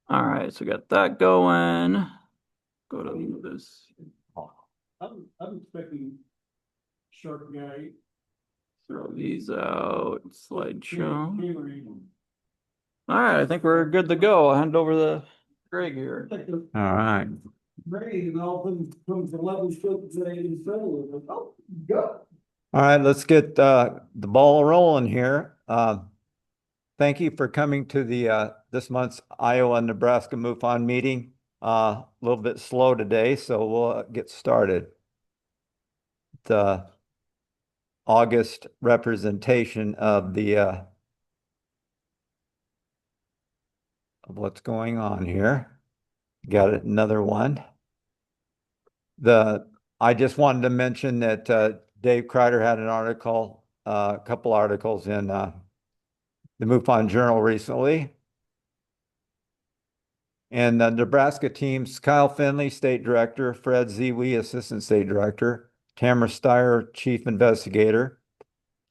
All right, so we got that going. Go to this. I'm expecting shark guy. Throw these out. Slideshow. All right, I think we're good to go. I'll hand over the Greg here. All right. Rain and all of a sudden comes 11 foot today in settle. Oh, go. All right, let's get the ball rolling here. Thank you for coming to the this month's Iowa and Nebraska MUFON meeting. A little bit slow today, so we'll get started. The August representation of the of what's going on here. Got another one. I just wanted to mention that Dave Kreider had an article, a couple articles in the MUFON Journal recently. And the Nebraska teams, Kyle Finley, State Director, Fred Ziwi, Assistant State Director, Tamara Steyer, Chief Investigator,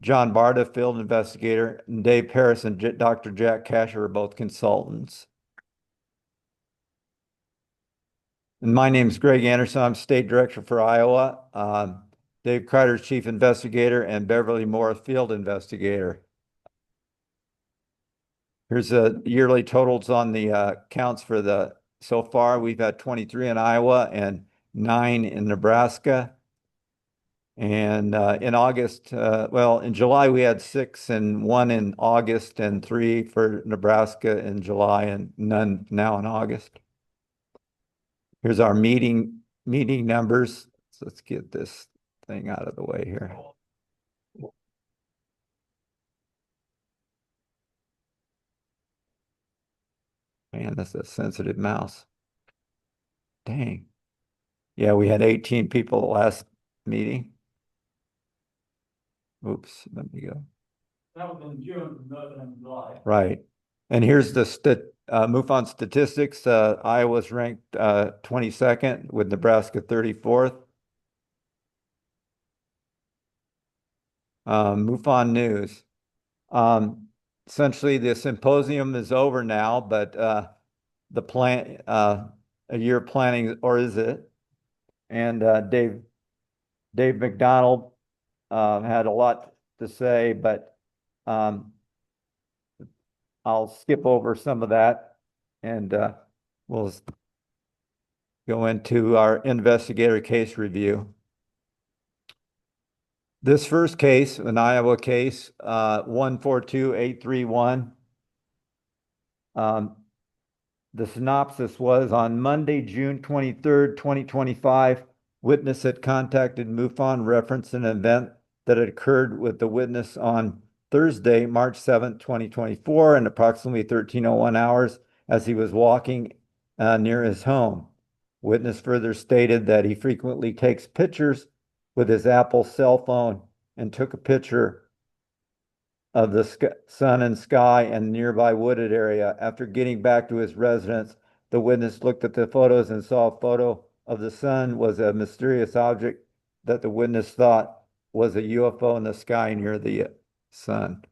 John Barta, Field Investigator, and Dave Harris and Dr. Jack Casher are both consultants. And my name is Greg Anderson. I'm State Director for Iowa. Dave Kreider's Chief Investigator and Beverly Moore, Field Investigator. Here's the yearly totals on the counts for so far. We've had 23 in Iowa and 9 in Nebraska. And in August, well, in July, we had 6 and 1 in August and 3 for Nebraska in July and none now in August. Here's our meeting numbers. So let's get this thing out of the way here. Man, that's a sensitive mouse. Dang. Yeah, we had 18 people last meeting. Oops, let me go. That was in June, not in July. Right. And here's the MUFON statistics. Iowa's ranked 22nd with Nebraska 34th. MUFON news. Essentially, the symposium is over now, but the plan, a year planning, or is it? And Dave McDonald had a lot to say, but I'll skip over some of that and we'll go into our investigator case review. This first case, an Iowa case, 142831. The synopsis was on Monday, June 23rd, 2025, witness had contacted MUFON reference an event that had occurred with the witness on Thursday, March 7th, 2024, and approximately 13:01 hours as he was walking near his home. Witness further stated that he frequently takes pictures with his Apple cell phone and took a picture of the sun and sky and nearby wooded area. After getting back to his residence, the witness looked at the photos and saw a photo of the sun was a mysterious object that the witness thought was a UFO in the sky near the sun.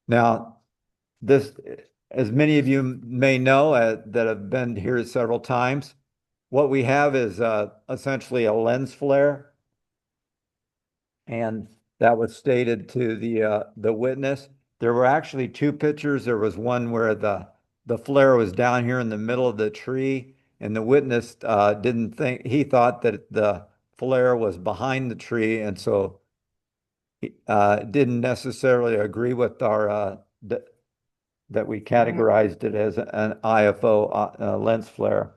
Now, this, as many of you may know that have been here several times, what we have is essentially a lens flare, and that was stated to the witness. There were actually 2 pictures. There was one where the flare was down here in the middle of the tree, and the witness didn't think, he thought that the flare was behind the tree, and so he didn't necessarily agree with our that we categorized it as an IFO lens flare.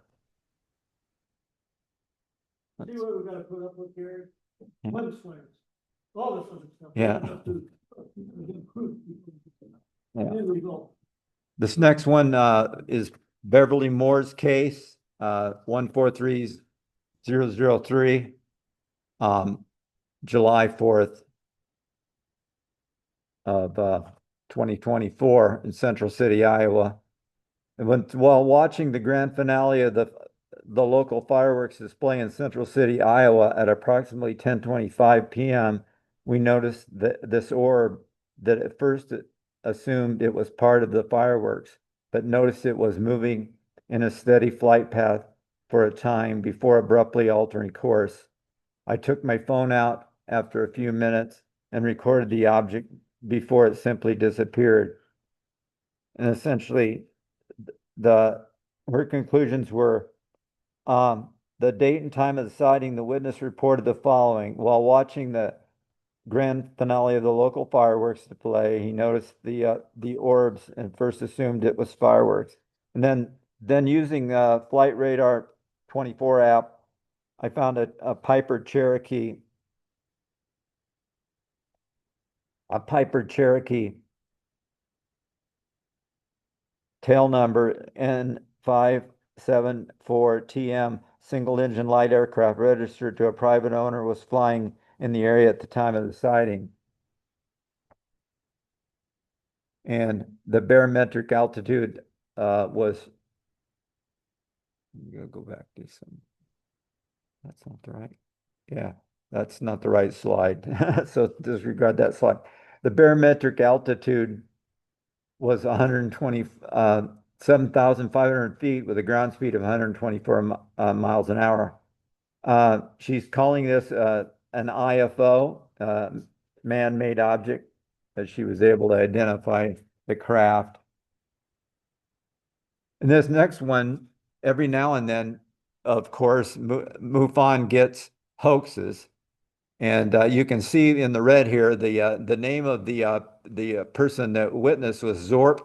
See what we gotta put up with here? Lens flares. All this other stuff. Yeah. Yeah. There we go. This next one is Beverly Moore's case, 143003, July 4th of 2024 in Central City, Iowa. And while watching the grand finale of the local fireworks display in Central City, Iowa at approximately 10:25 p.m., we noticed that this orb that at first assumed it was part of the fireworks, but noticed it was moving in a steady flight path for a time before abruptly altering course. I took my phone out after a few minutes and recorded the object before it simply disappeared. And essentially, her conclusions were the date and time of the sighting, the witness reported the following. While watching the grand finale of the local fireworks display, he noticed the orbs and first assumed it was fireworks. And then using Flight Radar 24 app, I found a Piper Cherokee tail number N574TM, single engine light aircraft registered to a private owner, was flying in the area at the time of the sighting. And the barometric altitude was, I'm gonna go back to some, that's not the right, yeah, that's not the right slide. So disregard that slide. The barometric altitude was 7,500 feet with a ground speed of 124 miles an hour. She's calling this an IFO, man-made object, as she was able to identify the craft. And this next one, every now and then, of course, MUFON gets hoaxes. And you can see in the red here, the name of the person that witnessed was Zorp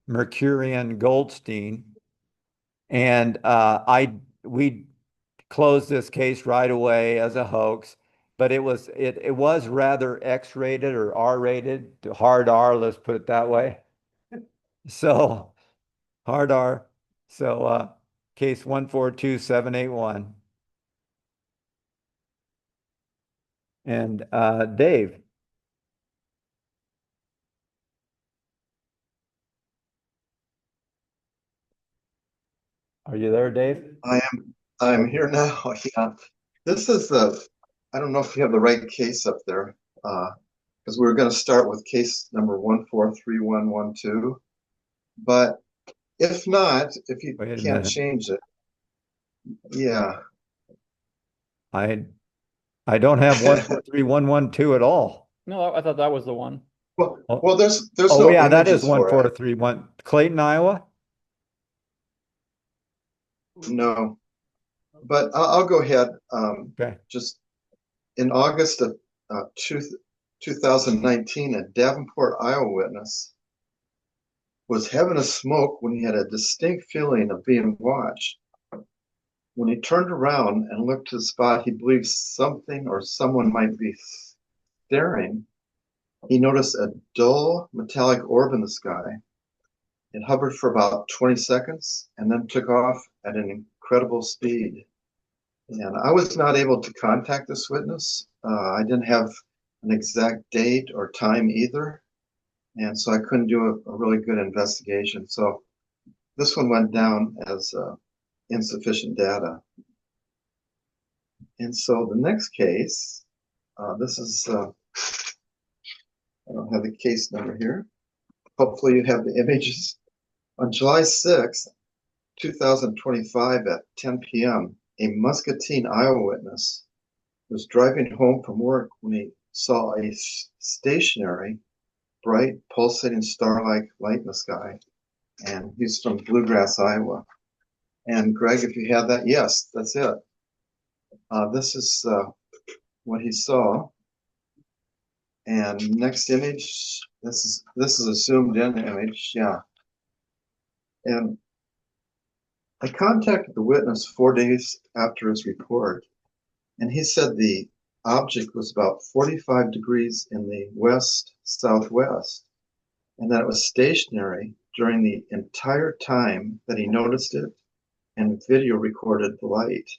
Mercurian Goldstein. And we closed this case right away as a hoax, but it was rather X-rated or R-rated, hard R, let's put it that way. So hard R. So case 142781. And Dave. Are you there, Dave? I'm here now. Yeah. This is the, I don't know if you have the right case up there, because we're going to start with case number 143112. But if not, if you Wait a can't minute. change it, yeah. I don't have 143112 at all. No, I thought that was the one. Well, there's Oh no yeah, that is images for it. 1431. Clayton, Iowa? No, but I'll go ahead. Okay. Just in August of 2019, a Davenport, Iowa witness was having a smoke when he had a distinct feeling of being watched. When he turned around and looked to the spot he believed something or someone might be staring, he noticed a dull metallic orb in the sky. It hovered for about 20 seconds and then took off at an incredible speed. And I was not able to contact this witness. I didn't have an exact date or time either. And so I couldn't do a really good investigation. So this one went down as insufficient data. And so the next case, this is, I don't have the case number here. Hopefully you have the images. On July 6th, 2025 at 10 p.m., a Muscatine, Iowa witness was driving home from work when he saw a stationary, bright, pulsating star-like light in the sky. And he's from Bluegrass, Iowa. And Greg, if you have that, yes, that's it. This is what he saw. And next image, this is a zoomed in image, yeah. And I contacted the witness 4 days after his report, and he said the object was about 45 degrees in the west-southwest, and that it was stationary during the entire time that he noticed it and video recorded the light.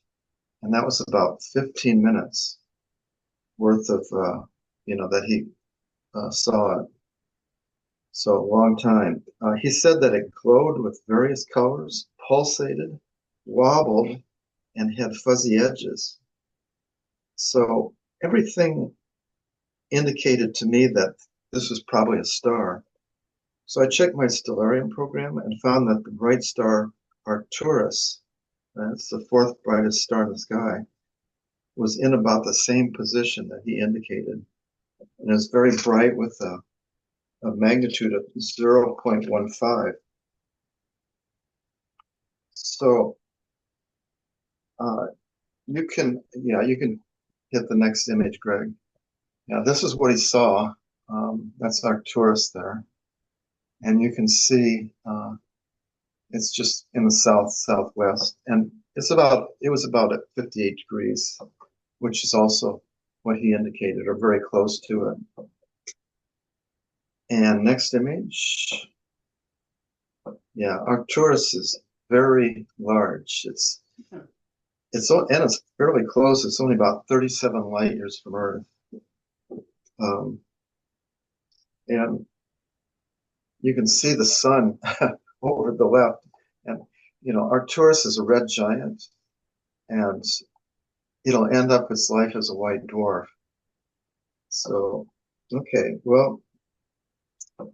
And that was about 15 minutes worth of, that he saw it. So a long time. He said that it glowed with various colors, pulsated, wobbled, and had fuzzy edges. So everything indicated to me that this was probably a star. So I checked my stellarium program and found that the bright star Arcturus, that's the fourth brightest star in the sky, was in about the same position that he indicated. And it's very bright with a magnitude of 0.15. So you can hit the next image, Greg. Now this is what he saw. That's Arcturus there. And you can see it's just in the southwest. And it was about at 58 degrees, which is also what he indicated, or very close to it. And next image. Yeah, Arcturus is very large. It's fairly close. It's only about 37 light years from Earth. And you can see the sun over the left. And, Arcturus is a red giant, and it'll end up its life as a white dwarf. So, okay, well,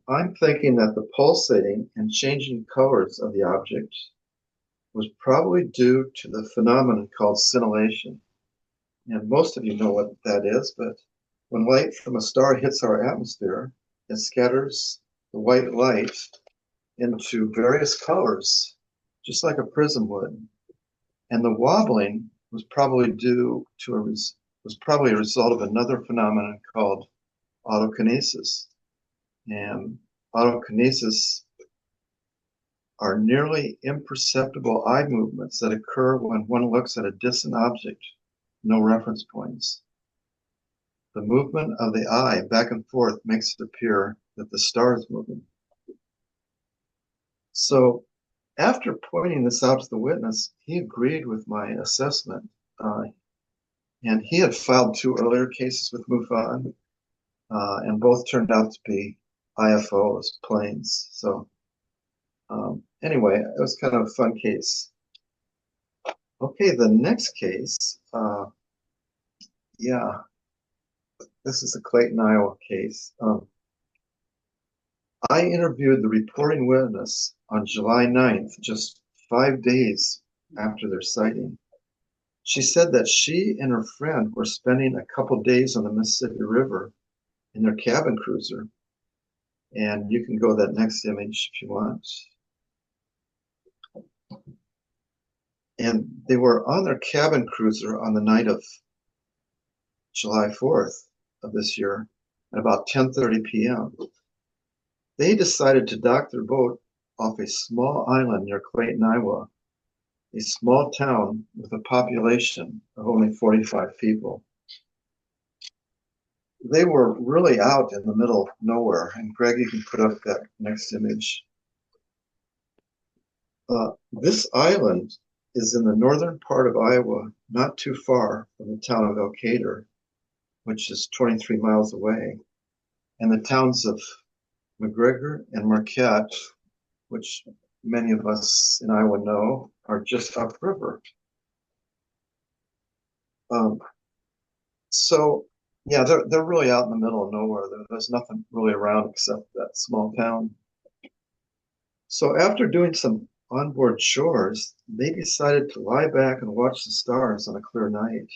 I'm thinking that the pulsating and changing colors of the object was probably due to the phenomenon called scintillation. And most of you know what that is, but when light from a star hits our atmosphere, it scatters the white light into various colors, just like a prism would. And the wobbling was probably a result of another phenomenon called autokinesis. And autokinesis are nearly imperceptible eye movements that occur when one looks at a distant object, no reference points. The movement of the eye back and forth makes it appear that the star is moving. So after pointing this out to the witness, he agreed with my assessment. And he had filed 2 earlier cases with MUFON, and both turned out to be IFOs, planes. So anyway, it was kind of a fun case. Okay, the next case, this is the Clayton, Iowa case. I interviewed the reporting witness on July 9th, just 5 days after their sighting. She said that she and her friend were spending a couple days on the Mississippi River in their cabin cruiser. And you can go to that next image if you want. And they were on their cabin cruiser on the night of July 4th of this year at about 10:30 p.m. They decided to dock their boat off a small island near Clayton, Iowa, a small town with a population of only 45 people. They were really out in the middle of nowhere. And Greg, you can put up that next image. This island is in the northern part of Iowa, not too far from the town of Elkader, which is 23 miles away, and the towns of McGregor and Marquette, which many of us in Iowa know, are just upriver. So, yeah, they're really out in the middle of nowhere. There's nothing really around except that small town. So after doing some onboard chores, they decided to lie back and watch the stars on a clear night.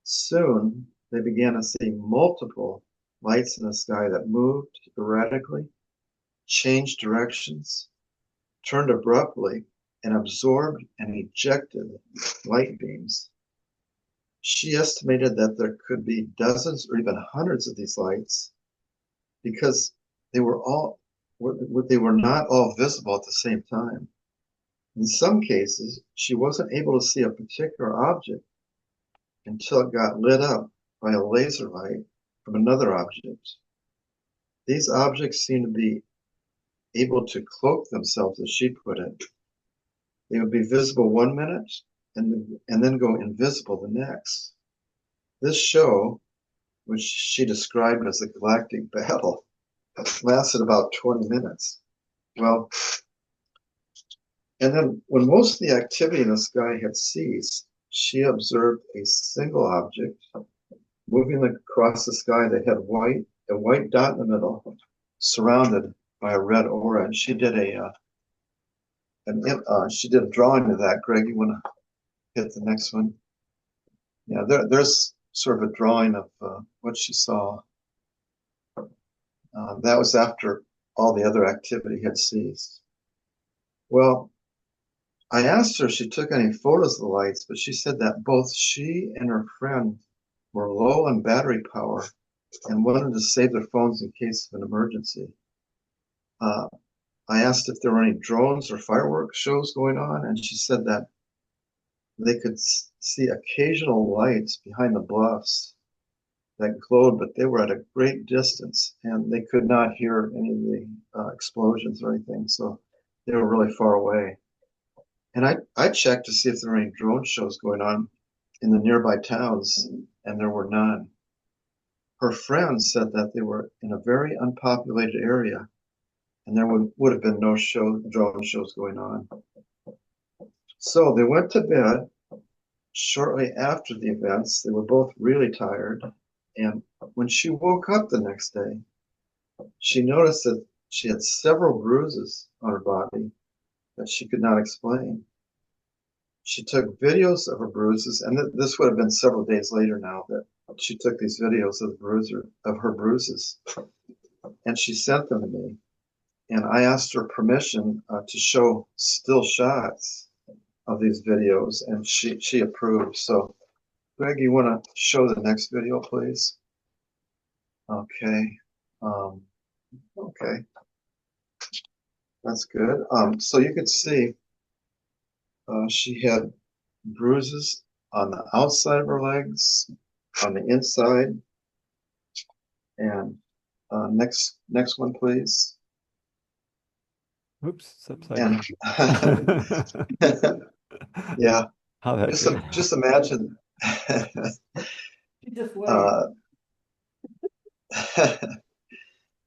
Soon, they began to see multiple lights in the sky that moved erratically, changed directions, turned abruptly, and absorbed and ejected light beams. She estimated that there could be dozens or even hundreds of these lights because they were not all visible at the same time. In some cases, she wasn't able to see a particular object until it got lit up by a laser light from another object. These objects seem to be able to cloak themselves, as she put it. They would be visible 1 minute and then go invisible the next. This show, which she described as a galactic battle, lasted about 20 minutes. Well, and then when most of the activity in the sky had ceased, she observed a single object moving across the sky that had a white dot in the middle, surrounded by a red aura. And she did she did a drawing of that. Greg, you want to hit the next one? Yeah, there's sort of a drawing of what she saw. That was after all the other activity had ceased. Well, I asked her if she took any photos of the lights, but she said that both she and her friend were low on battery power and wanted to save their phones in case of an emergency. I asked if there were any drones or fireworks shows going on, and she said that they could see occasional lights behind the bluffs that glowed, but they were at a great distance and they could not hear any of the explosions or anything. So they were really far away. And I checked to see if there were any drone shows going on in the nearby towns, and there were none. Her friends said that they were in a very unpopulated area, and there would have been no drone shows going on. So they went to bed. Shortly after the events, they were both really tired. And when she woke up the next day, she noticed that she had several bruises on her body that she could not explain. She took videos of her bruises, and this would have been several days later now that she took these videos of her bruises, and she sent them to me. And I asked her permission to show still shots of these videos, and she approved. So, Greg, you want to show the next video, please? Okay. Okay. That's good. So you could see she had bruises on the outside of her legs, on the inside, and next one, please. Oops, it's upside And down. yeah, How that good. just imagine. She just wait.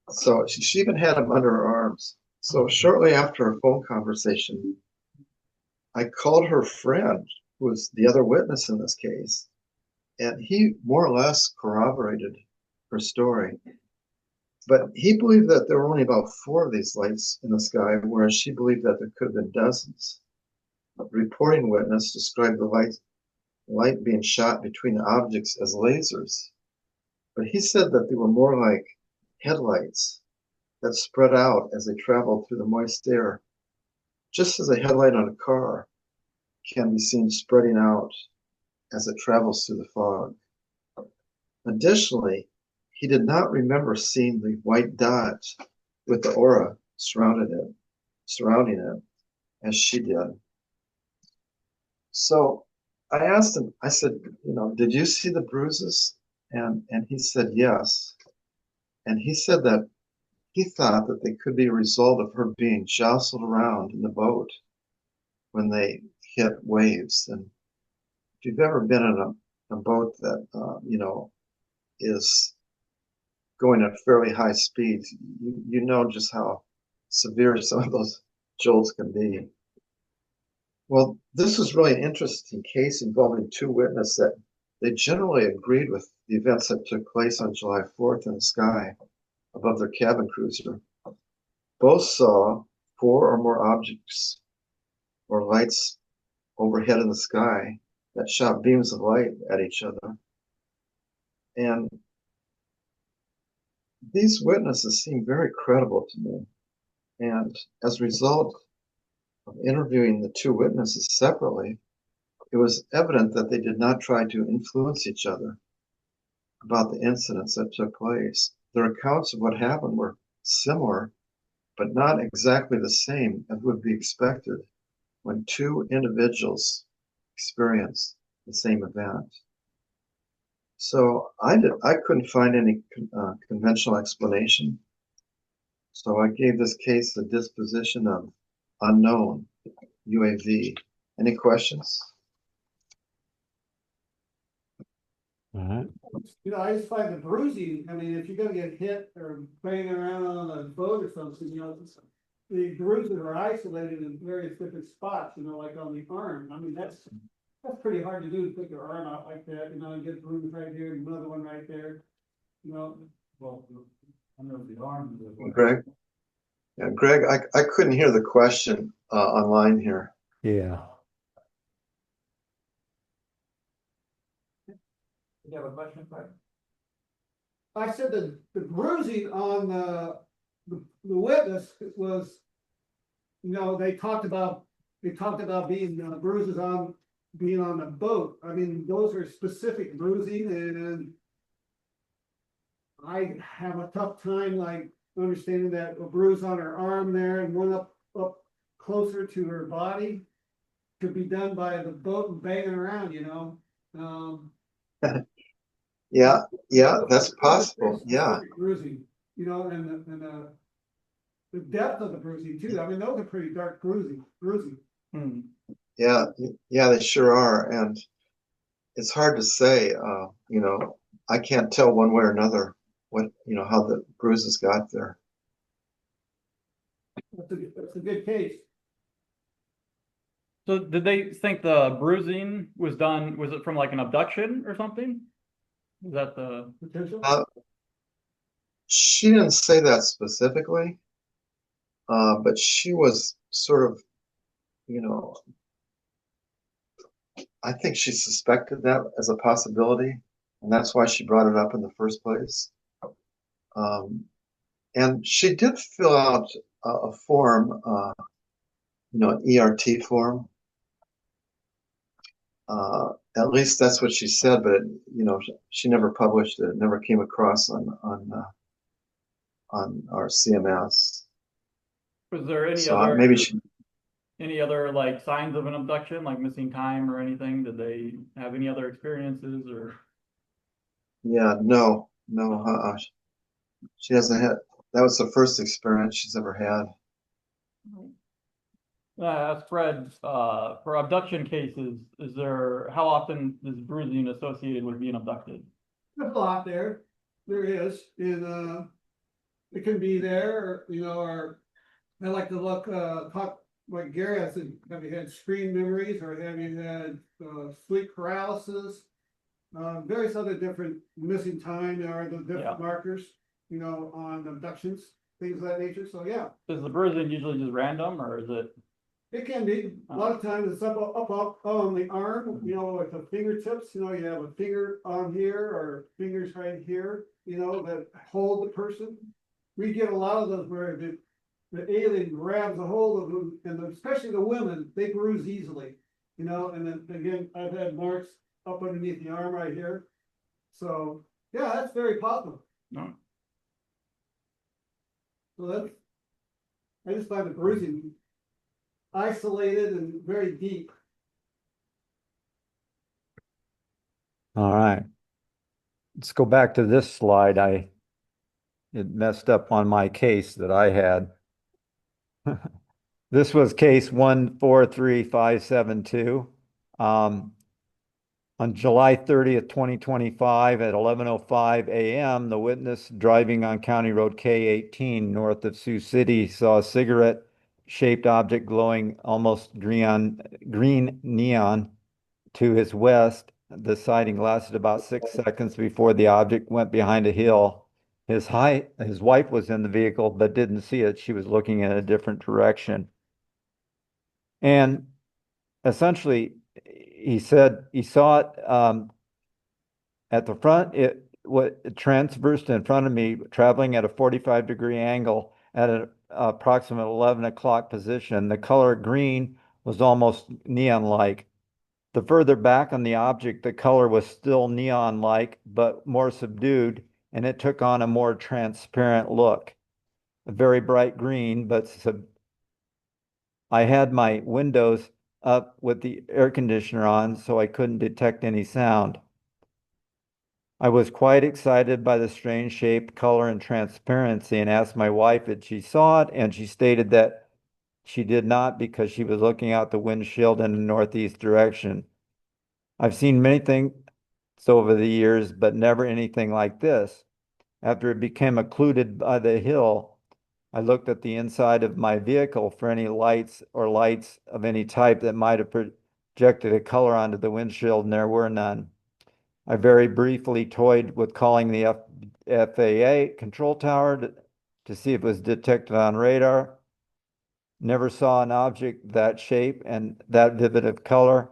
So she even had them under her arms. So shortly after a phone conversation, I called her friend, who was the other witness in this case, and he more or less corroborated her story. But he believed that there were only about 4 of these lights in the sky, whereas she believed that there could have been dozens. A reporting witness described the light being shot between the objects as lasers, but he said that they were more like headlights that spread out as they traveled through the moist air, just as a headlight on a car can be seen spreading out as it travels through the fog. Additionally, he did not remember seeing the white dot with the aura surrounding it, as she did. So I asked him, I said, did you see the bruises? And he said yes. And he said that he thought that they could be a result of her being jostled around in the boat when they hit waves. And if you've ever been in a boat that, is going at fairly high speeds, you know just how severe some of those jolts can be. Well, this was really an interesting case involving 2 witnesses that they generally agreed with the events that took place on July 4th in the sky above their cabin cruiser. Both saw 4 or more objects or lights overhead in the sky that shot beams of light at each other. And these witnesses seemed very credible to me. And as a result of interviewing the 2 witnesses separately, it was evident that they did not try to influence each other about the incidents that took place. Their accounts of what happened were similar, but not exactly the same as would be expected when 2 individuals experience the same event. So I couldn't find any conventional explanation. So I gave this case the disposition of unknown UAV. Any questions? All right. I just find the bruising, I mean, if you're gonna get hit or banging around on a boat or something, the bruises are isolated in various different spots, like on the arm. I mean, that's pretty hard to do, to put your arm out like that, and get a bruise right here, and another one right there, Well, under the arm. Greg? Yeah, Greg, I couldn't hear the question online here. Yeah. You have a question, Fred? I said that the bruising on the witness was, they talked about being bruises on being on a boat. I mean, those are specific bruising, and I have a tough time like understanding that a bruise on her arm there and one up closer to her body could be done by the boat and banging around, Um, Yeah, yeah, that's Very possible. Yeah, specific bruising, the depth of the bruising too. I mean, those are pretty dark bruising. Hmm. yeah, yeah, they sure are. And it's hard to say, I can't tell one way or another how the bruises got there. That's a good case. So did they think the bruising was it from like an abduction or something? Is that the, Potential. Uh, she didn't say that specifically, but she was sort of, you know, I think she suspected that as a possibility, and that's why she brought it up in the first place. Um, and she did fill out a form, an ERT form. At least that's what she said, but she never published it. It never came across on our CMS. was there So maybe she. any other like signs of an abduction, like missing time or anything? Did they have any other experiences or? Yeah, no, no. She hasn't had. That was the first experience she's ever had. Ask Fred, for abduction cases, how often is bruising associated with being abducted? There's a lot there. There is, and it can be there, or I like to look, talk like Gary, I said, have you had screen memories or have you had sleep paralysis? Various other different missing time or the different Yeah. markers, on abductions, things of that nature. So yeah, Is the bruising usually just random or is it? it can be. A lot of times it's up on the arm, like the fingertips, you have a finger on here or fingers right here, that hold the person. We get a lot of those where the alien grabs a hold of them, and especially the women, they bruise easily, and then again, I've had marks up underneath the arm right here. So yeah, that's very possible. No. So I just find the bruising isolated and very deep. All right. Let's go back to this slide. It messed up on my case that I had. This was case 143572. On July 30th, 2025 at 11:05 a.m., the witness driving on County Road K18 north of Sioux City saw a cigarette-shaped object glowing almost green neon to his west. The sighting lasted about 6 seconds before the object went behind a hill. His wife was in the vehicle but didn't see it. She was looking in a different direction. And essentially, he said he saw it at the front. It transversed in front of me, traveling at a 45-degree angle at an approximate 11 o'clock position. The color green was almost neon-like. The further back on the object, the color was still neon-like, but more subdued, and it took on a more transparent look. A very bright green, but I had my windows up with the air conditioner on, so I couldn't detect any sound. I was quite excited by the strange shape, color, and transparency and asked my wife if she saw it, and she stated that she did not because she was looking out the windshield in the northeast direction. I've seen many things over the years, but never anything like this. After it became occluded by the hill, I looked at the inside of my vehicle for any lights of any type that might have projected a color onto the windshield, and there were none. I very briefly toyed with calling the FAA control tower to see if it was detected on radar. Never saw an object that shape and that vivid of color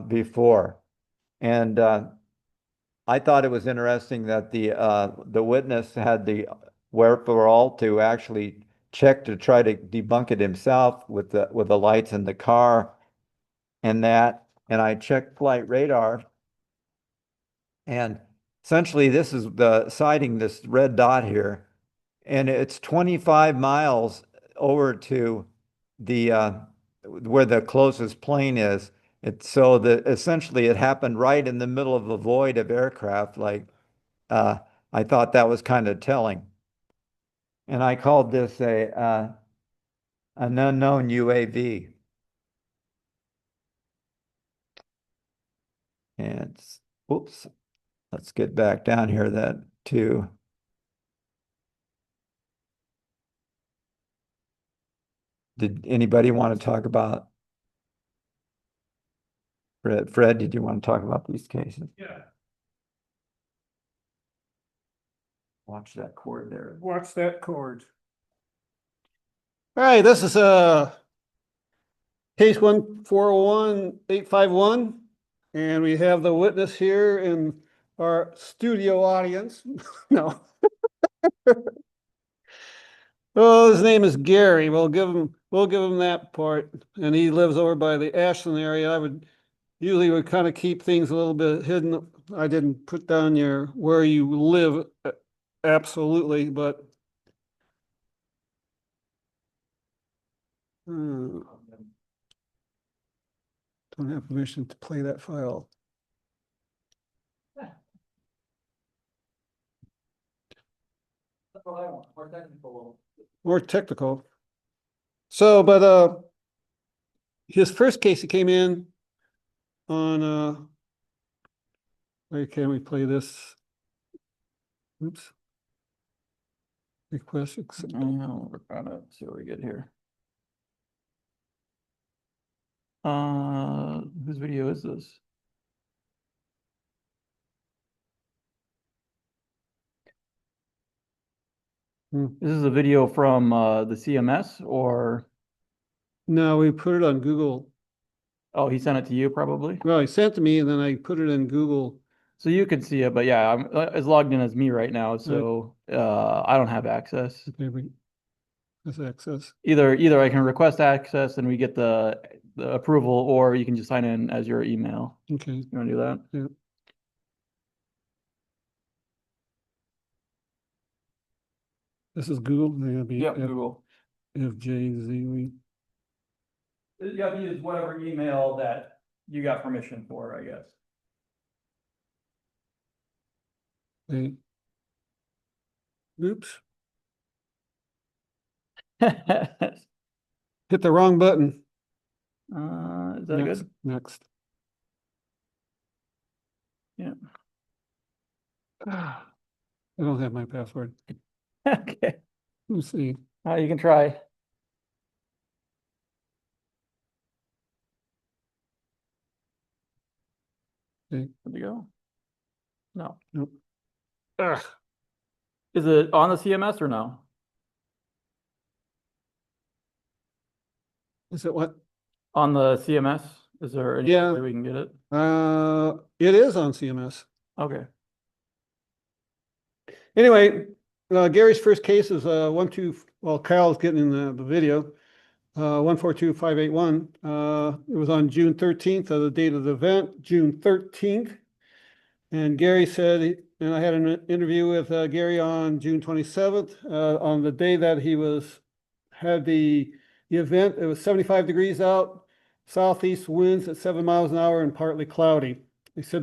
before. And I thought it was interesting that the witness had the wherewithal to actually check to try to debunk it himself with the lights in the car and that. And I checked flight radar, and essentially this is the sighting, this red dot here, and it's 25 miles over to the where the closest plane is. It's so that essentially it happened right in the middle of a void of aircraft. Like uh, I thought that was kind of telling, and I called this a an unknown UAV. And oops, let's get back down here then to. Did anybody want to talk about Fred? Fred, did you want to talk about these cases? Yeah. Watch that cord there. Watch that cord. All right, this is case 1401851, and we have the witness here in our studio audience. No. Oh, his name is Gary. We'll give him that part, and he lives over by the Ashland area. I would usually kind of keep things a little bit hidden. I didn't put down your where you live absolutely, but don't have permission to play that file. That's what I want, more technical. More technical. So, but his first case, he came in on where can we play this? Oops. Request accept. I'll work on it, see what we get here. Whose video is this? This is a video from the CMS, or No, we put it on Google. oh, he sent it to you probably. Well, he sent it to me and then I put it in Google. So you can see it, but yeah, I'm it's logged in as me right now, so I don't have access. Maybe that's access. Either I can request access and we get the approval, or you can just sign in as your email. Okay. You want to do that? Yeah. This is Google. They're gonna be Yep, Google. FJZ. You have to use whatever email that you got permission for, I guess. Oops. Hit the wrong button. Is that Next, good? Next. Yeah. I don't have my password. Okay. Let's see. You can try. Okay. Where'd you go? No. Nope. Ugh. Is it on the CMS or no? Is it what? On the CMS? Is there any Yeah. way we can get it? It is on CMS. Okay. Anyway, Gary's first case is well, Kyle's getting in the video. 142581. It was on June 13th of the date of the event, June 13th. And Gary said, and I had an interview with Gary on June 27th, on the day that he had the event. It was 75 degrees out, southeast winds at 7 miles an hour and partly cloudy. He said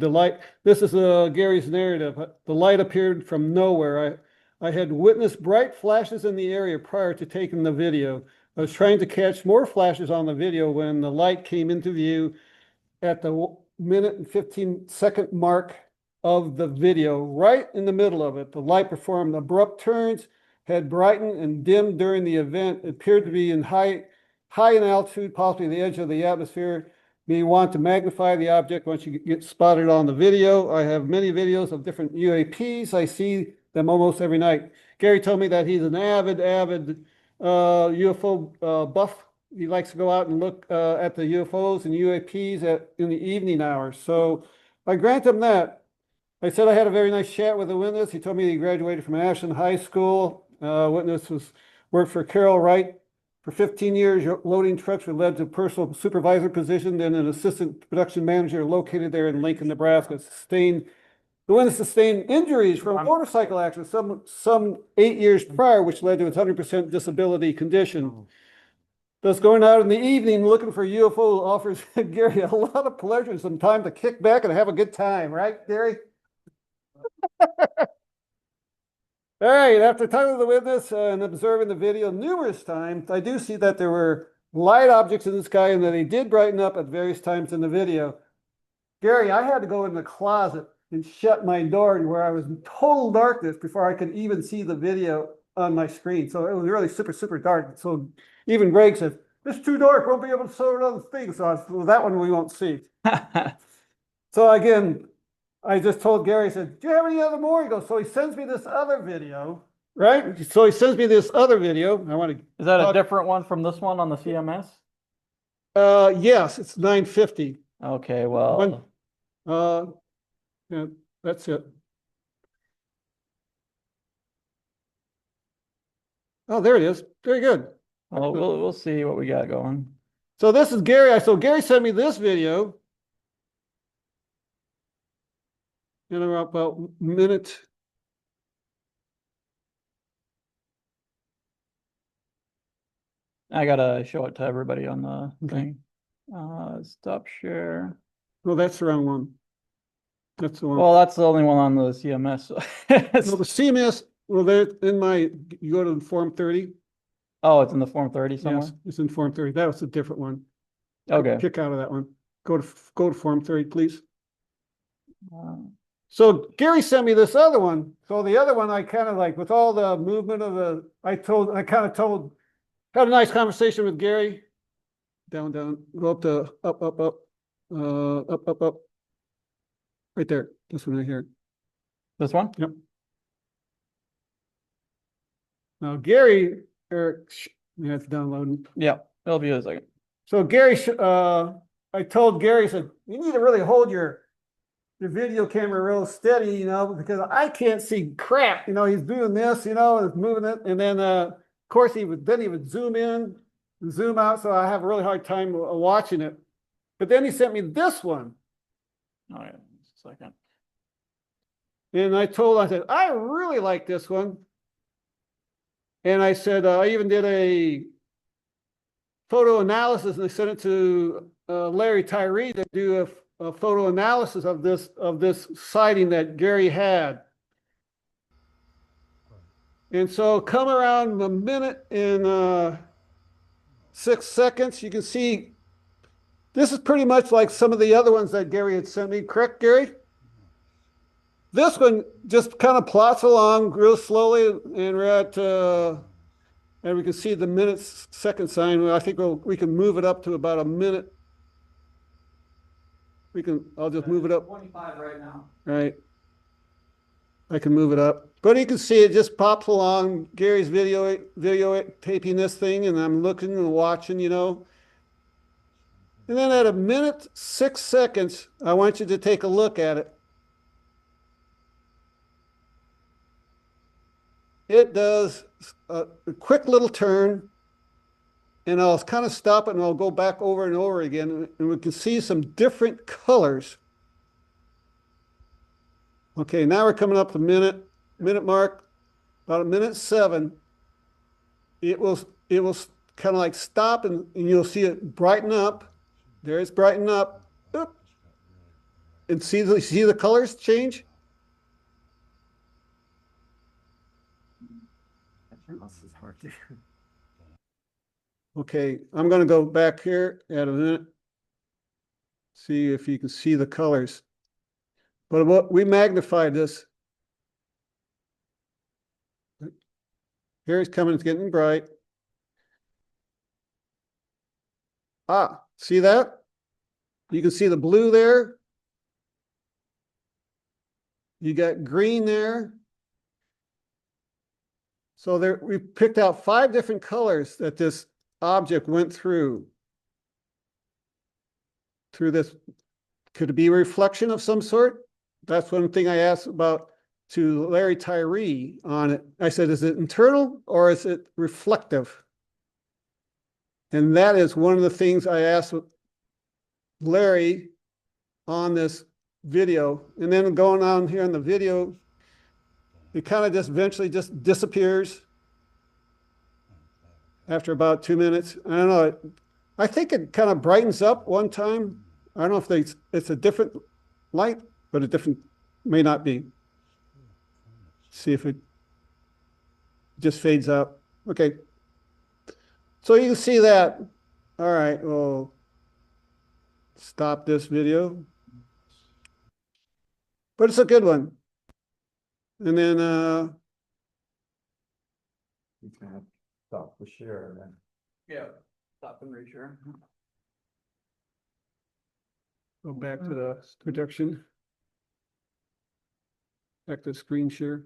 this is Gary's narrative. The light appeared from nowhere. I had witnessed bright flashes in the area prior to taking the video. I was trying to catch more flashes on the video when the light came into view at the minute and 15-second mark of the video, right in the middle of it. The light performed abrupt turns, had brightened and dimmed during the event. It appeared to be high in altitude, possibly the edge of the atmosphere. May want to magnify the object once you get spotted on the video. I have many videos of different UAPs. I see them almost every night. Gary told me that he's an avid UFO buff. He likes to go out and look at the UFOs and UAPs in the evening hours. So I grant him that. I said I had a very nice chat with the witness. He told me he graduated from Ashland High School. Witness worked for Carol Wright for 15 years, loading trucks, which led to personal supervisor position, then an assistant production manager located there in Lincoln, Nebraska. The witness sustained injuries from a motorcycle accident some 8 years prior, which led to his 100% disability condition. Thus, going out in the evening looking for UFO offers Gary a lot of pleasure and some time to kick back and have a good time, right, Gary? All right, after talking to the witness and observing the video numerous times, I do see that there were light objects in the sky and that they did brighten up at various times in the video. Gary, I had to go in the closet and shut my door where I was in total darkness before I could even see the video on my screen. So it was really super, super dark. So even Greg said, "It's too dark, won't be able to show another thing." So well, that one we won't see. So again, I just told Gary, I said, "Do you have any other more?" He goes, so he sends me this other video, right? So he sends me this other video. I want to. Is that a different one from this one on the CMS? Yes, it's 950. Okay, well, Yeah, that's it. Oh, there it is. Very good. we'll see what we got going. So this is Gary. So Gary sent me this video. In about a minute. I gotta show it to everybody on the thing. Stop share. No, that's the wrong one. That's the one. Well, that's the only one on the CMS. No, the CMS, well, there in my, you go to Form 30. Oh, it's in the Form 30 somewhere? Yes, it's in Form 30. That was a different one. Okay. Kick out of that one. Go to Form 30, please. Uh, So Gary sent me this other one. So the other one, I kind of like with all the movement of had a nice conversation with Gary. Down, go up to up. Right there. This one right here. This one? Yep. Now Gary, yeah, it's downloading. Yeah, it'll be a second. So Gary, I told Gary, I said, you need to really hold your video camera real steady, because I can't see crap. He's doing this, and moving it. And then, of course, he would zoom in, and zoom out. So I have a really hard time watching it. But then he sent me this one. Oh, yeah, just a second. And I said, I really like this one. And I said, I even did a photo analysis and I sent it to Larry Tyree to do a photo analysis of this sighting that Gary had. And so come around a minute and 6 seconds, you can see this is pretty much like some of the other ones that Gary had sent me, correct, Gary? This one just kind of plots along real slowly, and we're at, and we can see the minutes second sign. I think we can move it up to about a minute. I'll just move it up. 25 right now. Right. I can move it up. But you can see it just pops along. Gary's video taping this thing, and I'm looking and watching, And then at a minute, 6 seconds, I want you to take a look at it. It does a quick little turn, and I'll kind of stop it and I'll go back over and over again, and we can see some different colors. Okay, now we're coming up to minute mark, about a minute 7. It will kind of like stop, and you'll see it brighten up. There it's brighten up. Oop. And see the colors change? Okay, I'm going to go back here at a minute. See if you can see the colors. But what we magnified this. Here it's coming, it's getting bright. Ah, see that? You can see the blue there. You got green there. So there, we picked out 5 different colors that this object went through this. Could it be a reflection of some sort? That's one thing I asked about to Larry Tyree on it. I said, is it internal or is it reflective? And that is one of the things I asked Larry on this video. And then going on here in the video, it kind of just eventually just disappears after about 2 minutes. I don't know. I think it kind of brightens up one time. I don't know if it's a different light, but a different, may not be. See if it just fades out. Okay. So you can see that. All right, well, stop this video. But it's a good one. And then You can have to stop the share then. Yeah, stop and reshare. go back to the production. Back to screen share.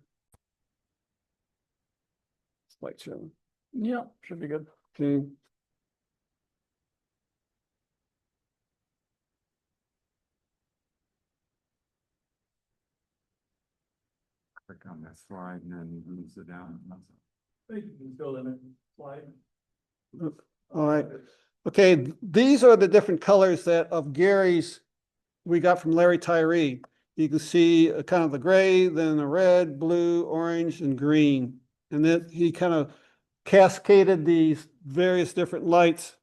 Slideshow. Yeah, should be good. Okay. Click on that slide and then moves it down. You can fill in a slide. All right. Okay, these are the different colors that of Gary's we got from Larry Tyree. You can see kind of the gray, then the red, blue, orange, and green. And then he kind of cascaded these various different lights.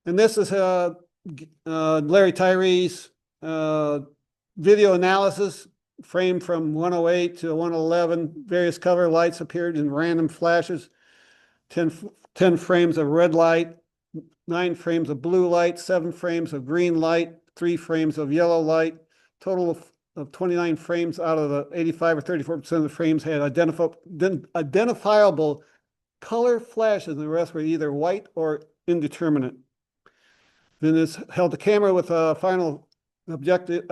And this is Larry Tyree's video analysis, framed from 108 to 111. Various color lights appeared in random flashes. 10 frames of red light, 9 frames of blue light, 7 frames of green light, 3 frames of yellow light. Total of 29 frames out of the 85 or 34% of the frames had identifiable color flashes, and the rest were either white or indeterminate. Then this held the camera with a final objective.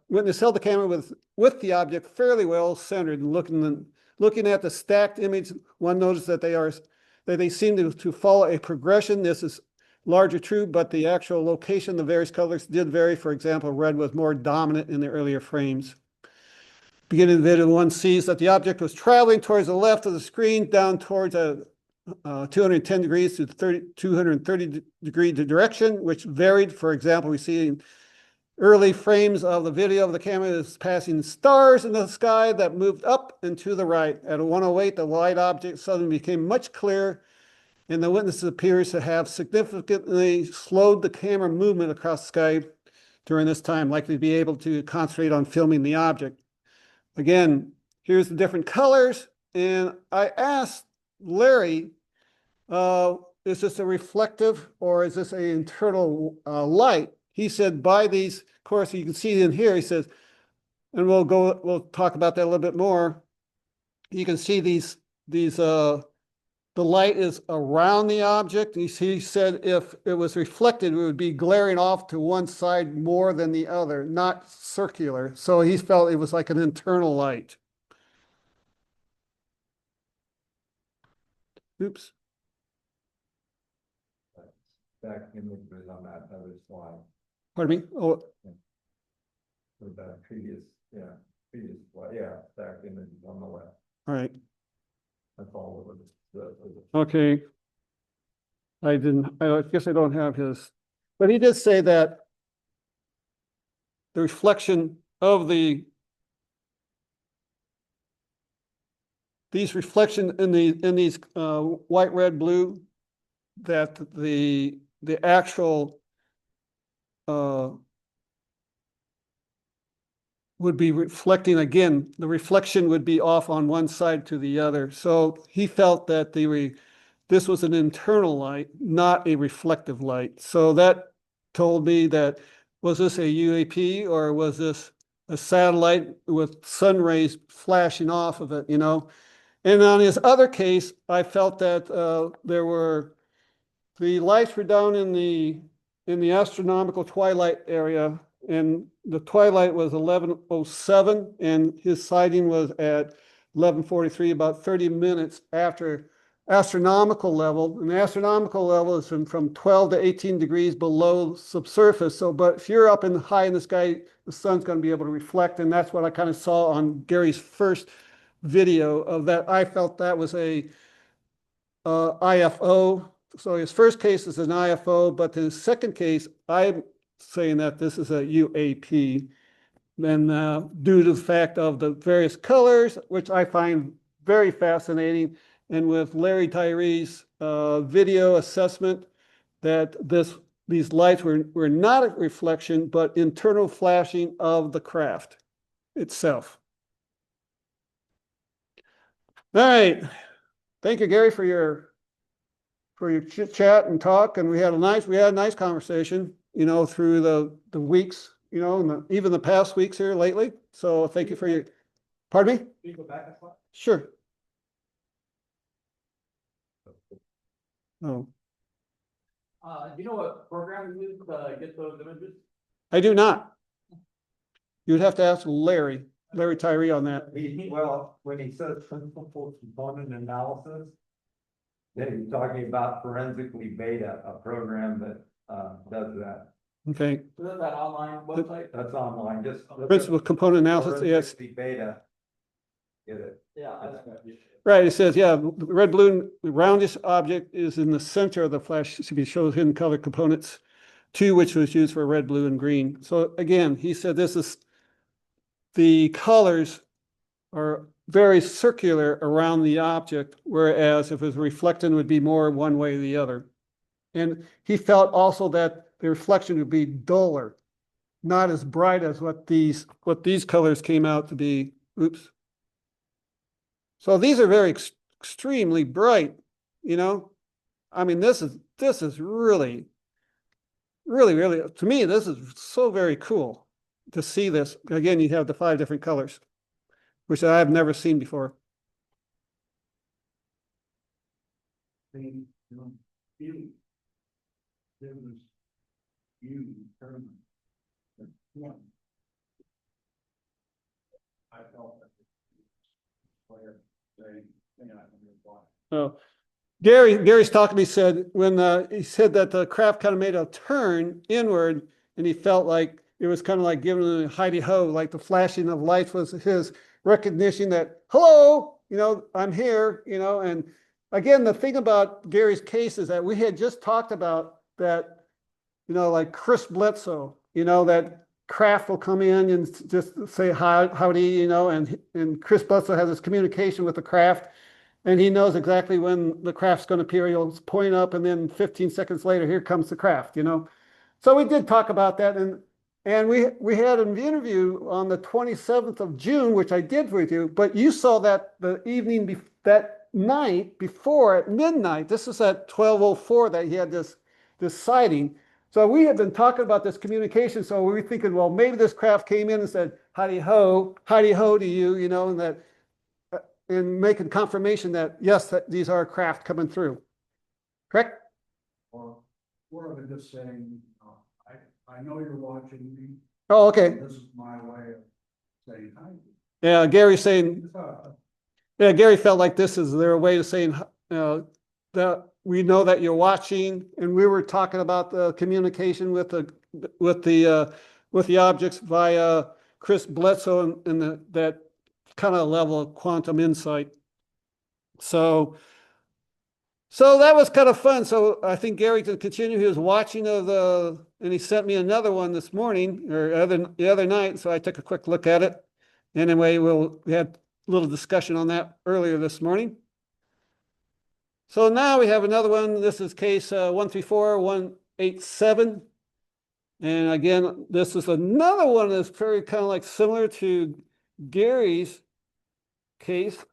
Witness held the camera with the object fairly well centered, and looking at the stacked image, one noticed that they seem to follow a progression. This is larger true, but the actual location, the various colors did vary. For example, red was more dominant in the earlier frames. Beginning of the video, one sees that the object was traveling towards the left of the screen, down towards a 210 degrees to 230 degree direction, which varied. For example, we see in early frames of the video of the camera is passing stars in the sky that moved up and to the right. At 108, the light object suddenly became much clearer, and the witness appears to have significantly slowed the camera movement across the sky during this time, likely to be able to concentrate on filming the object. Again, here's the different colors, and I asked Larry, is this a reflective or is this an internal light? He said, by these, of course, you can see in here, he says, and we'll talk about that a little bit more. You can see the light is around the object. He said if it was reflected, it would be glaring off to one side more than the other, not circular. So he felt it was like an internal light. Oops. Back image was on that other slide. Pardon me? Oh, For the previous slide. Yeah, back image is on the left. all right. That's all it was. Okay. I guess I don't have his, but he did say that the reflection of these reflection in these white, red, blue, that the actual would be reflecting again. The reflection would be off on one side to the other. So he felt that this was an internal light, not a reflective light. So that told me that, was this a UAP or was this a satellite with sun rays flashing off of it, you know? And on his other case, I felt that the lights were down in the astronomical twilight area, and the twilight was 11:07, and his sighting was at 11:43, about 30 minutes after astronomical level. And the astronomical level is from 12 to 18 degrees below subsurface. So, but if you're up in high in the sky, the sun's going to be able to reflect. And that's what I kind of saw on Gary's first video of that. I felt that was a IFO. So his first case is an IFO, but his second case, I'm saying that this is a UAP. And due to the fact of the various colors, which I find very fascinating, and with Larry Tyree's video assessment, that these lights were not a reflection, but internal flashing of the craft itself. All right. Thank you, Gary, for your chit chat and talk. And we had a nice conversation, through the weeks, and even the past weeks here lately. So thank you for your, pardon me? Can you go back a slide? Sure. Oh, Do you know what program you use to get those images? I do not. You'd have to ask Larry Tyree on that. Well, when he says principal component analysis, then he's talking about forensically beta, a program that does that. Okay. Is that online website? That's online, just. look up Principal component analysis, yes. forensically beta. Get it. Yeah. Right, it says, yeah, the red balloon, the roundish object is in the center of the flash, shows hidden color components, 2 which was used for red, blue, and green. So again, he said the colors are very circular around the object, whereas if it was reflecting, it would be more one way or the other. And he felt also that the reflection would be duller, not as bright as what these colors came out to be. Oops. So these are very extremely bright, I mean, this is really, to me, this is so very cool to see this. Again, you have the 5 different colors, which I've never seen before. Oh, Gary's talking, he said, when he said that the craft kind of made a turn inward and he felt like it was kind of like giving a hidey ho, like the flashing of lights was his recognition that, hello, I'm here, and again, the thing about Gary's case is that we had just talked about that, like Chris Bledsoe, that craft will come in and just say hi, howdy, and Chris Bledsoe has this communication with the craft. And he knows exactly when the craft's going to appear. He'll point up, and then 15 seconds later, here comes the craft, So we did talk about that, and we had an interview on the 27th of June, which I did with you, but you saw that the evening, that night before at midnight. This is at 12:04 that he had this sighting. So we had been talking about this communication, so we were thinking, well, maybe this craft came in and said, howdy ho to you, and that, and making confirmation that, yes, that these are craft coming through. Correct? Or of it just saying, I know you're watching me. Oh, okay. This is my way of saying hi. Yeah, Gary's saying, yeah, Gary felt like this is their way of saying that we know that you're watching, and we were talking about the communication with the objects via Chris Bledsoe and that kind of level of quantum insight. So that was kind of fun. So I think Gary could continue. He was watching and he sent me another one this morning or the other night. So I took a quick look at it. Anyway, we had a little discussion on that earlier this morning. So now we have another one. This is case 134187. And again, this is another one that's very kind of like similar to Gary's case.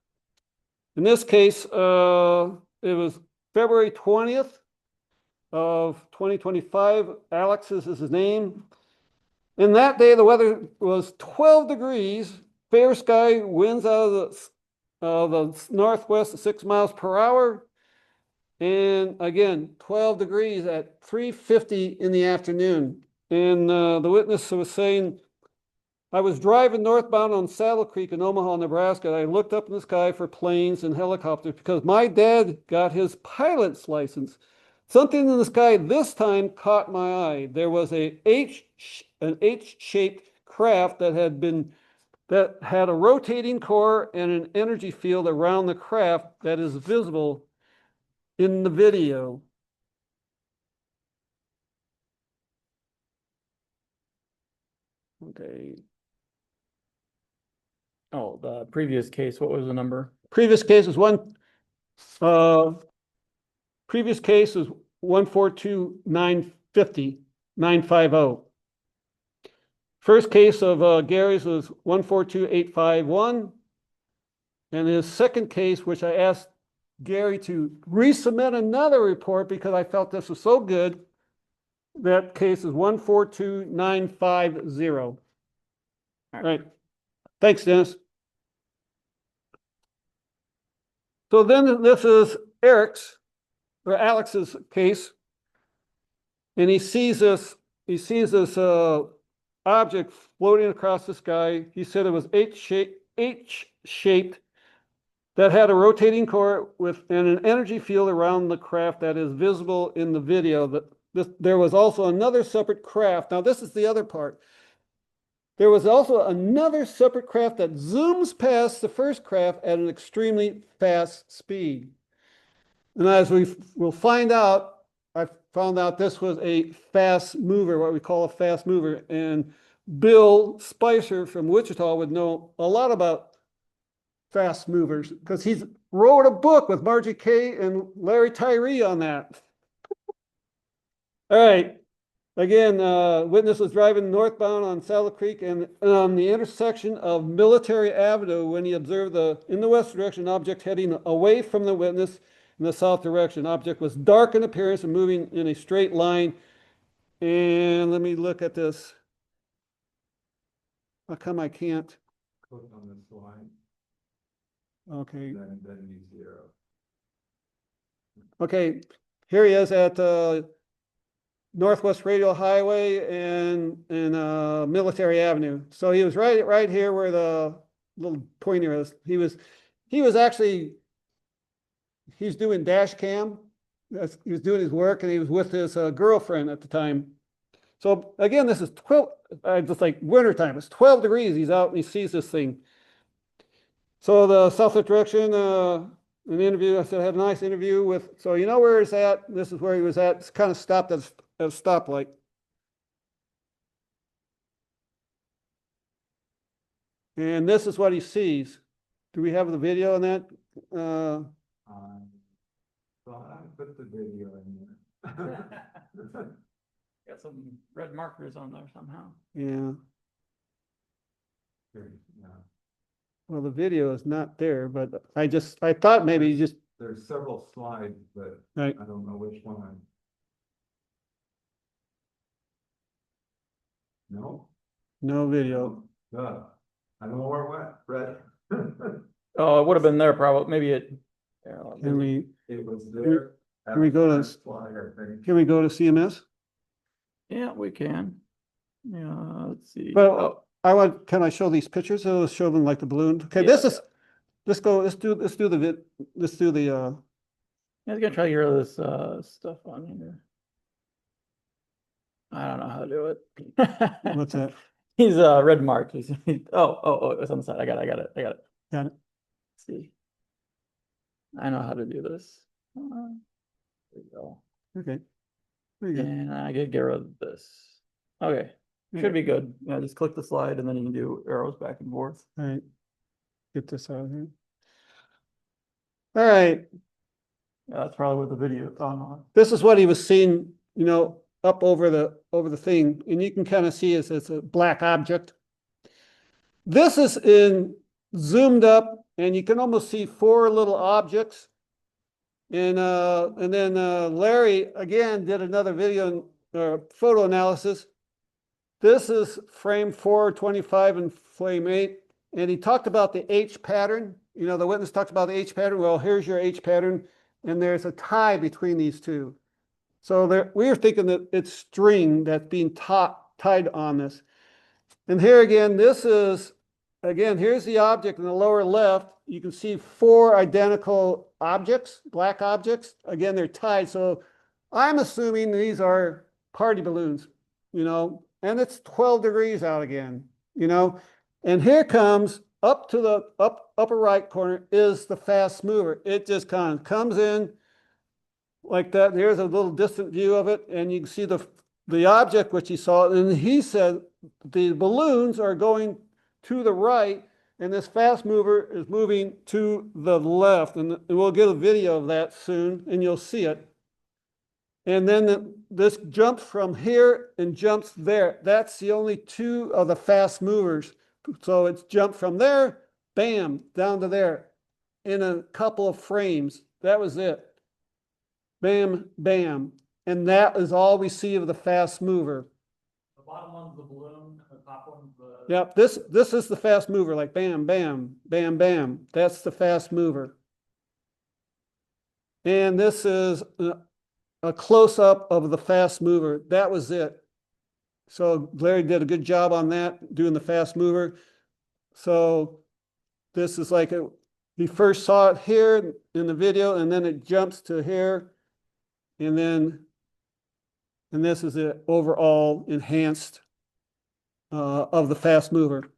In this case, it was February 20th of 2025. Alex is his name. And that day, the weather was 12 degrees, fair sky, winds out of the northwest at 6 miles per hour. And again, 12 degrees at 3:50 in the afternoon. And the witness was saying I was driving northbound on Saddle Creek in Omaha, Nebraska, and I looked up in the sky for planes and helicopters because my dad got his pilot's license. Something in the sky this time caught my eye. There was an H-shaped craft that had a rotating core and an energy field around the craft that is visible in the video. Okay. Oh, the previous case, what was the number? Previous case is previous case is 142,950. First case of Gary's was 142,851. And his second case, which I asked Gary to resubmit another report because I felt this was so good, that case is 142,950. All right. Thanks, Dennis. So then this is Alex's case. And he sees this object floating across the sky. He said it was H-shaped that had a rotating core and an energy field around the craft that is visible in the video. There was also another separate craft. Now, this is the other part. There was also another separate craft that zooms past the first craft at an extremely fast speed. And as we will find out, I found out this was a fast mover, what we call a fast mover. And Bill Spicer from Wichita would know a lot about fast movers because he's wrote a book with Margie Kay and Larry Tyree on that. All right. Again, witness was driving northbound on Saddle Creek and on the intersection of Military Avenue when he observed in the west direction object heading away from the witness in the south direction. Object was dark in appearance and moving in a straight line. And let me look at this. How come I can't? Click on this line, Okay. then use the arrow. Okay, here he is at Northwest Radial Highway and Military Avenue. So he was right here where the little pointer is. He was doing dash cam. He was doing his work and he was with his girlfriend at the time. So again, this is 12, just like wintertime. It's 12 degrees. He's out and he sees this thing. So the southwest direction, an interview, I said I had a nice interview with, so you know where he's at? This is where he was at. It's kind of stopped at a stoplight. And this is what he sees. Do we have the video on that? Well, I put the video in there. Got some red markers on there somehow. Yeah. Here, yeah. Well, the video is not there, but I thought maybe you just, There's several slides, but right. I don't know which one. No? No video. I don't know where it went, Fred. Oh, it would have been there probably, maybe it. Yeah, Can we, It was there. Can we go to- First slide, I think. can we go to CMS? yeah, we can. Yeah, let's see. Well, can I show these pictures? I'll show them like the balloon. Okay, Yeah. let's do the I was gonna try to get rid of this stuff on here. I don't know how to do it. what's that? He's red marked. Oh, it's on the side. I got it. Got it. Let's see. I know how to do this. There we go. Okay. Very good. And I could get rid of this. Okay, should be good. Yeah, just click the slide and then you can do arrows back and forth. All right. Get this out of here. All right. Yeah, that's probably what the video is on. This is what he was seeing, up over the thing, and you can kind of see it's a black object. This is zoomed up, and you can almost see 4 little objects. And then Larry again did another video photo analysis. This is frame 425 and frame 8, and he talked about the H pattern. The witness talked about the H pattern. Well, here's your H pattern, and there's a tie between these two. So we were thinking that it's string that's being tied on this. And here again, this is, again, here's the object in the lower left. You can see 4 identical objects, black objects. Again, they're tied. So I'm assuming these are party balloons, and it's 12 degrees out again, and here comes up to the upper right corner is the fast mover. It just kind of comes in like that. Here's a little distant view of it, and you can see the object which he saw, and he said the balloons are going to the right, and this fast mover is moving to the left, and we'll get a video of that soon, and you'll see it. And then this jumps from here and jumps there. That's the only 2 of the fast movers. So it's jumped from there, bam, down to there in a couple of frames. That was it. Bam, bam. And that is all we see of the fast mover. The bottom one's the balloon, the top one's the. Yep, this is the fast mover, like bam, bam, bam, bam. That's the fast mover. And this is a close-up of the fast mover. That was it. So Larry did a good job on that, doing the fast mover. So this is like he first saw it here in the video, and then it jumps to here, and this is the overall enhanced of the fast mover.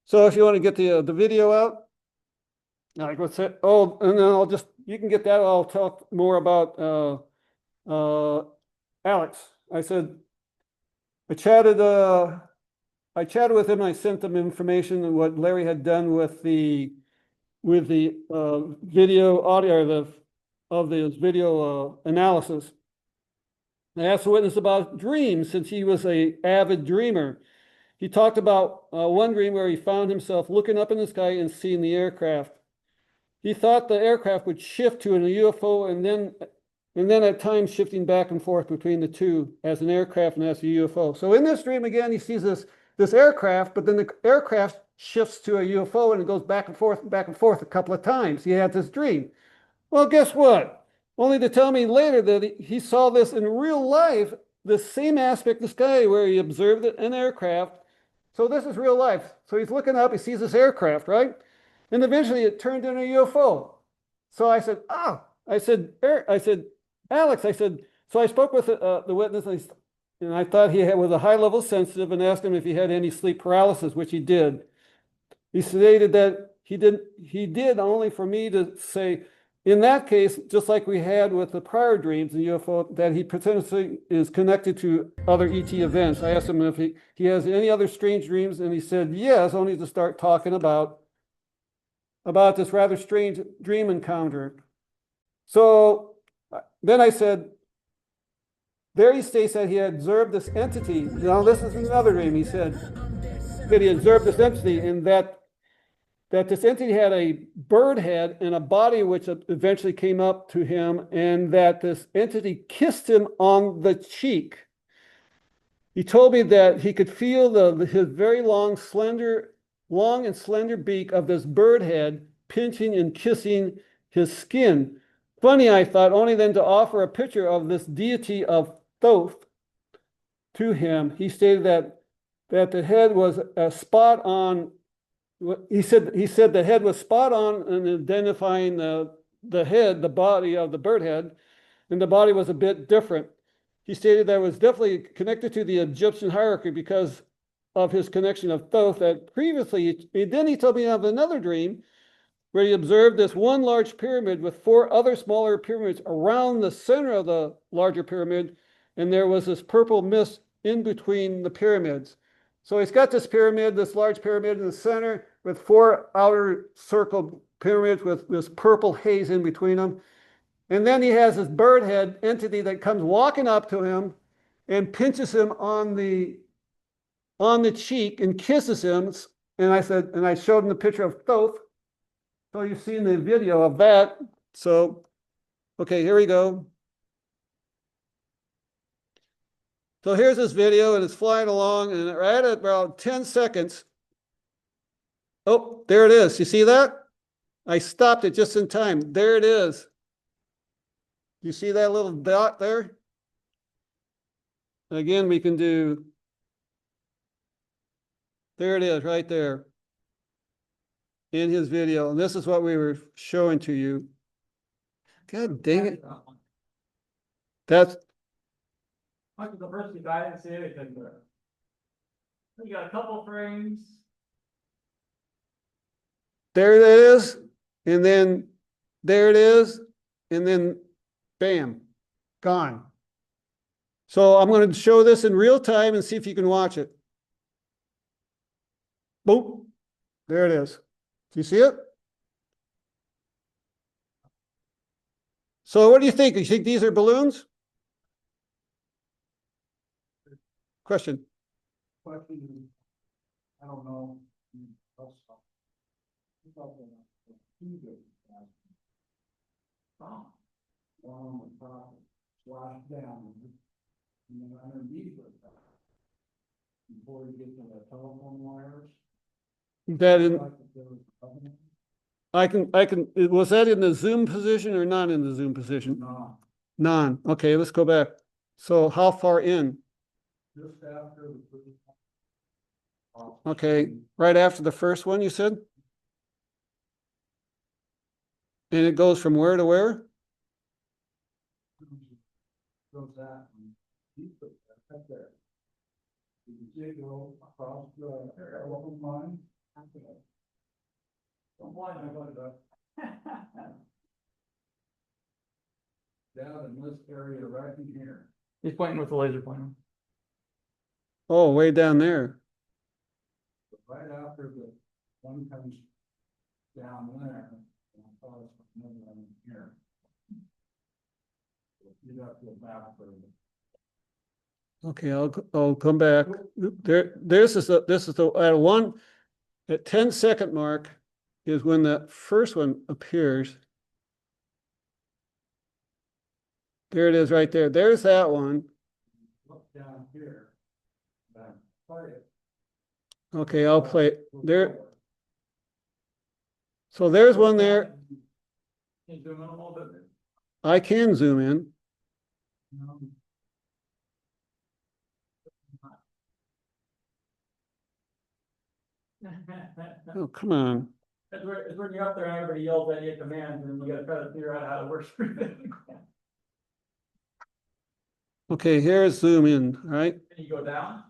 So if you want to get the video out, like what's it? Oh, and then you can get that. I'll talk more about Alex. I said I chatted with him. I sent him information on what Larry had done with the video audio of the video analysis. I asked the witness about dreams, since he was an avid dreamer. He talked about one dream where he found himself looking up in the sky and seeing the aircraft. He thought the aircraft would shift to a UFO, and then at times shifting back and forth between the two, as an aircraft and as a UFO. So in this dream, again, he sees this aircraft, but then the aircraft shifts to a UFO, and it goes back and forth a couple of times. He had this dream. Well, guess what? Only to tell me later that he saw this in real life, the same aspect of the sky where he observed an aircraft. So this is real life. So he's looking up, he sees this aircraft, right? And eventually it turned into a UFO. So I said, I said, Alex, I said, so I spoke with the witness, and I thought he was a high-level sensitive, and asked him if he had any sleep paralysis, which he did. He stated that he did only for me to say, in that case, just like we had with the prior dreams in UFO, that he potentially is connected to other ET events. I asked him if he has any other strange dreams, and he said yes, only to start talking about this rather strange dream encounter. So then I said, there he states that he had observed this entity. Now this is another dream. He said that he observed this entity, and that this entity had a bird head and a body which eventually came up to him, and that this entity kissed him on the cheek. He told me that he could feel his very long and slender beak of this bird head pinching and kissing his skin. Funny, I thought, only then to offer a picture of this deity of Thoth to him. He stated that the head was spot on. He said the head was spot on in identifying the head, the body of the bird head, and the body was a bit different. He stated that it was definitely connected to the Egyptian hierarchy because of his connection of Thoth. That previously, then he told me of another dream where he observed this one large pyramid with 4 other smaller pyramids around the center of the larger pyramid, and there was this purple mist in between the pyramids. So he's got this large pyramid in the center with 4 outer circled pyramids with this purple haze in between them. And then he has this bird head entity that comes walking up to him and pinches him on the cheek and kisses him. And I showed him the picture of Thoth. So you've seen the video of that. So, okay, here we go. So here's this video, and it's flying along, and right at about 10 seconds, oh, there it is. You see that? I stopped it just in time. There it is. You see that little dot there? Again, we can do There it is, right there. In his video, and this is what we were showing to you. God dang it. That's, Much of the first guy didn't see anything there. You got a couple frames. there it is, and then there it is, and then bam, gone. So I'm going to show this in real time and see if you can watch it. Boom, there it is. Do you see it? So what do you think? You think these are balloons? Question. Question, I don't know. Oh. On the top, slashed down, and then underneath it. Before you get to the telephone wires. That in, like there was a covenant. was that in the zoom position or not in the zoom position? No, None. Okay, let's go back. So how far in? just after the first. Okay, right after the first one, you said? And it goes from where to where? Goes that, and he put that up there. You can see it go across the telephone line. Don't mind, I got it up. Down in this area right in here. He's pointing with the laser pointer. Oh, way down there. Right after the one comes down there, and I thought it's another one in here. You'd have to go back for it. Okay, I'll come back. This is the, at one, at 10-second mark is when the first one appears. There it is right there. There's that one. Look down here. Back, play it. Okay, I'll play it. There. So there's one there. Can you zoom in a little bit? I can zoom in. Oh, come on. It's when you're up there and everybody yells at you at commands and you gotta try to figure out how to work through it. Okay, here's zoom in, right? Can you go down?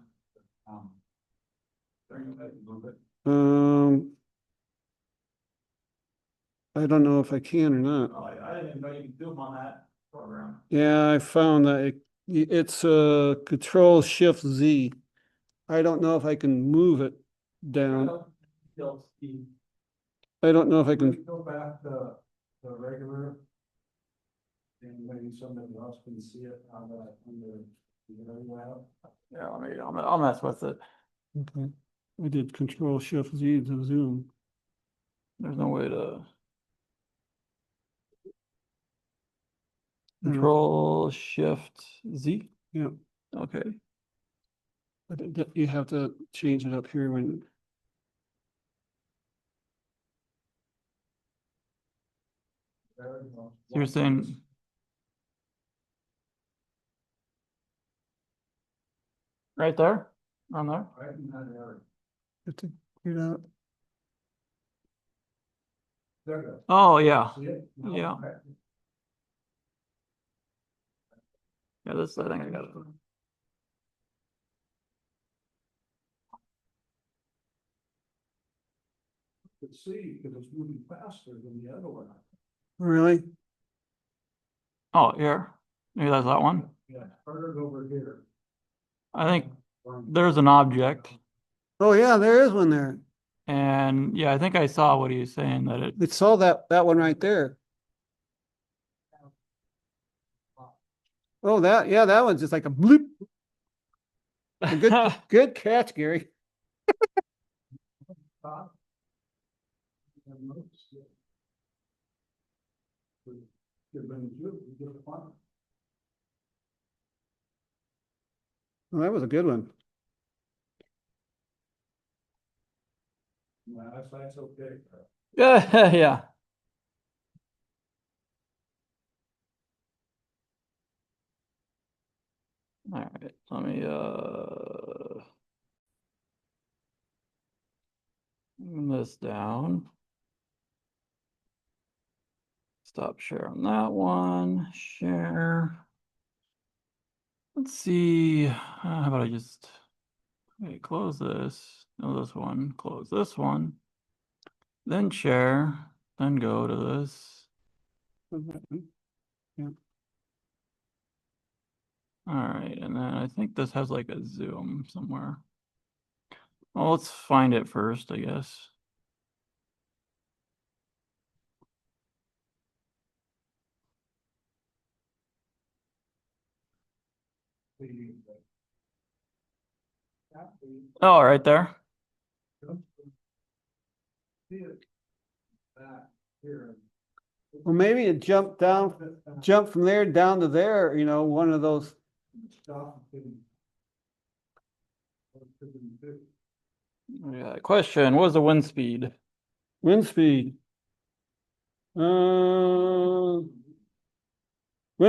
Turn it a little bit. I don't know if I can or not. Oh, I didn't even know you could zoom on that program. Yeah, I found that it's Control Shift Z. I don't know if I can move it down. I don't know if I Can can. go back to the regular? And maybe somebody else can see it on the, under, you know, Yeah, I'll mess with it. Okay. I did Control Shift Z to zoom. There's no way to. No. Control Shift Z. Yeah, Okay. but you have to change it up here when. You're saying. Right there? On there? right in that area. Have to get out. There it is. Oh, yeah. See it? No, Yeah. okay. Yeah, this, I think I got it. Could see, because it's moving faster than the other one. Really? Oh, here. Maybe that's that one. Yeah, started over here. I think there's an object. Oh, yeah, there is one there. And yeah, I think I saw what he was saying that it. It's all that one right there. Oh, that one's just like a bloop. A good catch, Gary. Top. And notice it. You've been good, you get a fun. Well, that was a good one. My eyesight's okay. Yeah, yeah. All right, let me Bring this down. Stop share on that one. Share. Let's see. How about I just close this? No, this one. Close this one. Then share. Then go to this. Yeah. All right, and then I think this has like a zoom somewhere. Well, let's find it first, I guess. Oh, right there. Well, maybe it jumped from there down to there, you know, one of those. Yeah. Question: what was the wind speed? Wind speed. Wind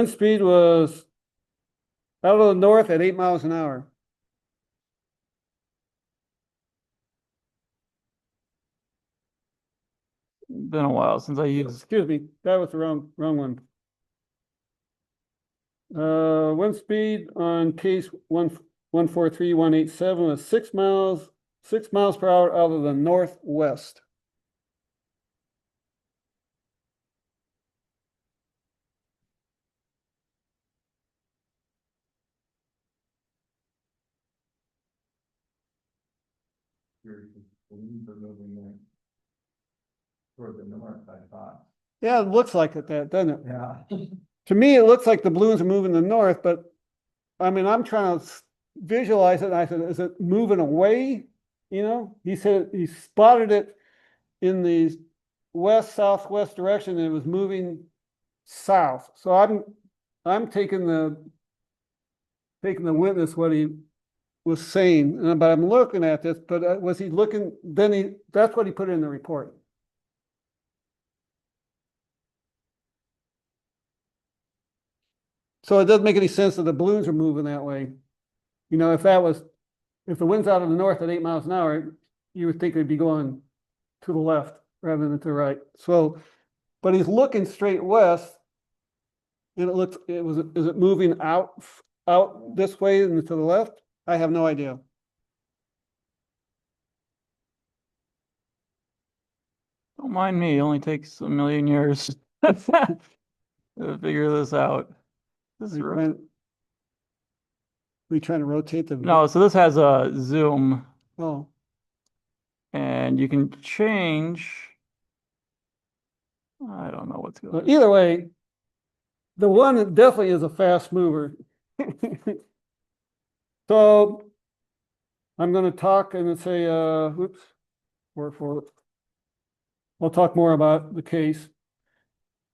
speed was out of the north at 8 miles an hour. Been a while since I used. Excuse me, that was the wrong one. Wind speed on case 143187 was 6 miles per hour out of the northwest. Toward the north, I thought. Yeah, it looks like it, doesn't it? Yeah. To me, it looks like the balloons are moving to the north, but I mean, I'm trying to visualize it. And I said, is it moving away? You know, he said he spotted it in the west-southwest direction and it was moving south. So I'm taking the witness what he was saying, but I'm looking at this, but was he looking, that's what he put in the report. So it doesn't make any sense that the balloons are moving that way. You know, if the wind's out of the north at 8 miles an hour, you would think it'd be going to the left rather than to the right. So, but he's looking straight west, and is it moving out this way and to the left? I have no idea. Don't mind me. It only takes a million years to figure this out. This is We trying to rotate the. No, so this has a zoom. Oh. And you can change. I don't know what's going on. Either way, the one definitely is a fast mover. So I'm going to talk and say, oops, I'll talk more about the case.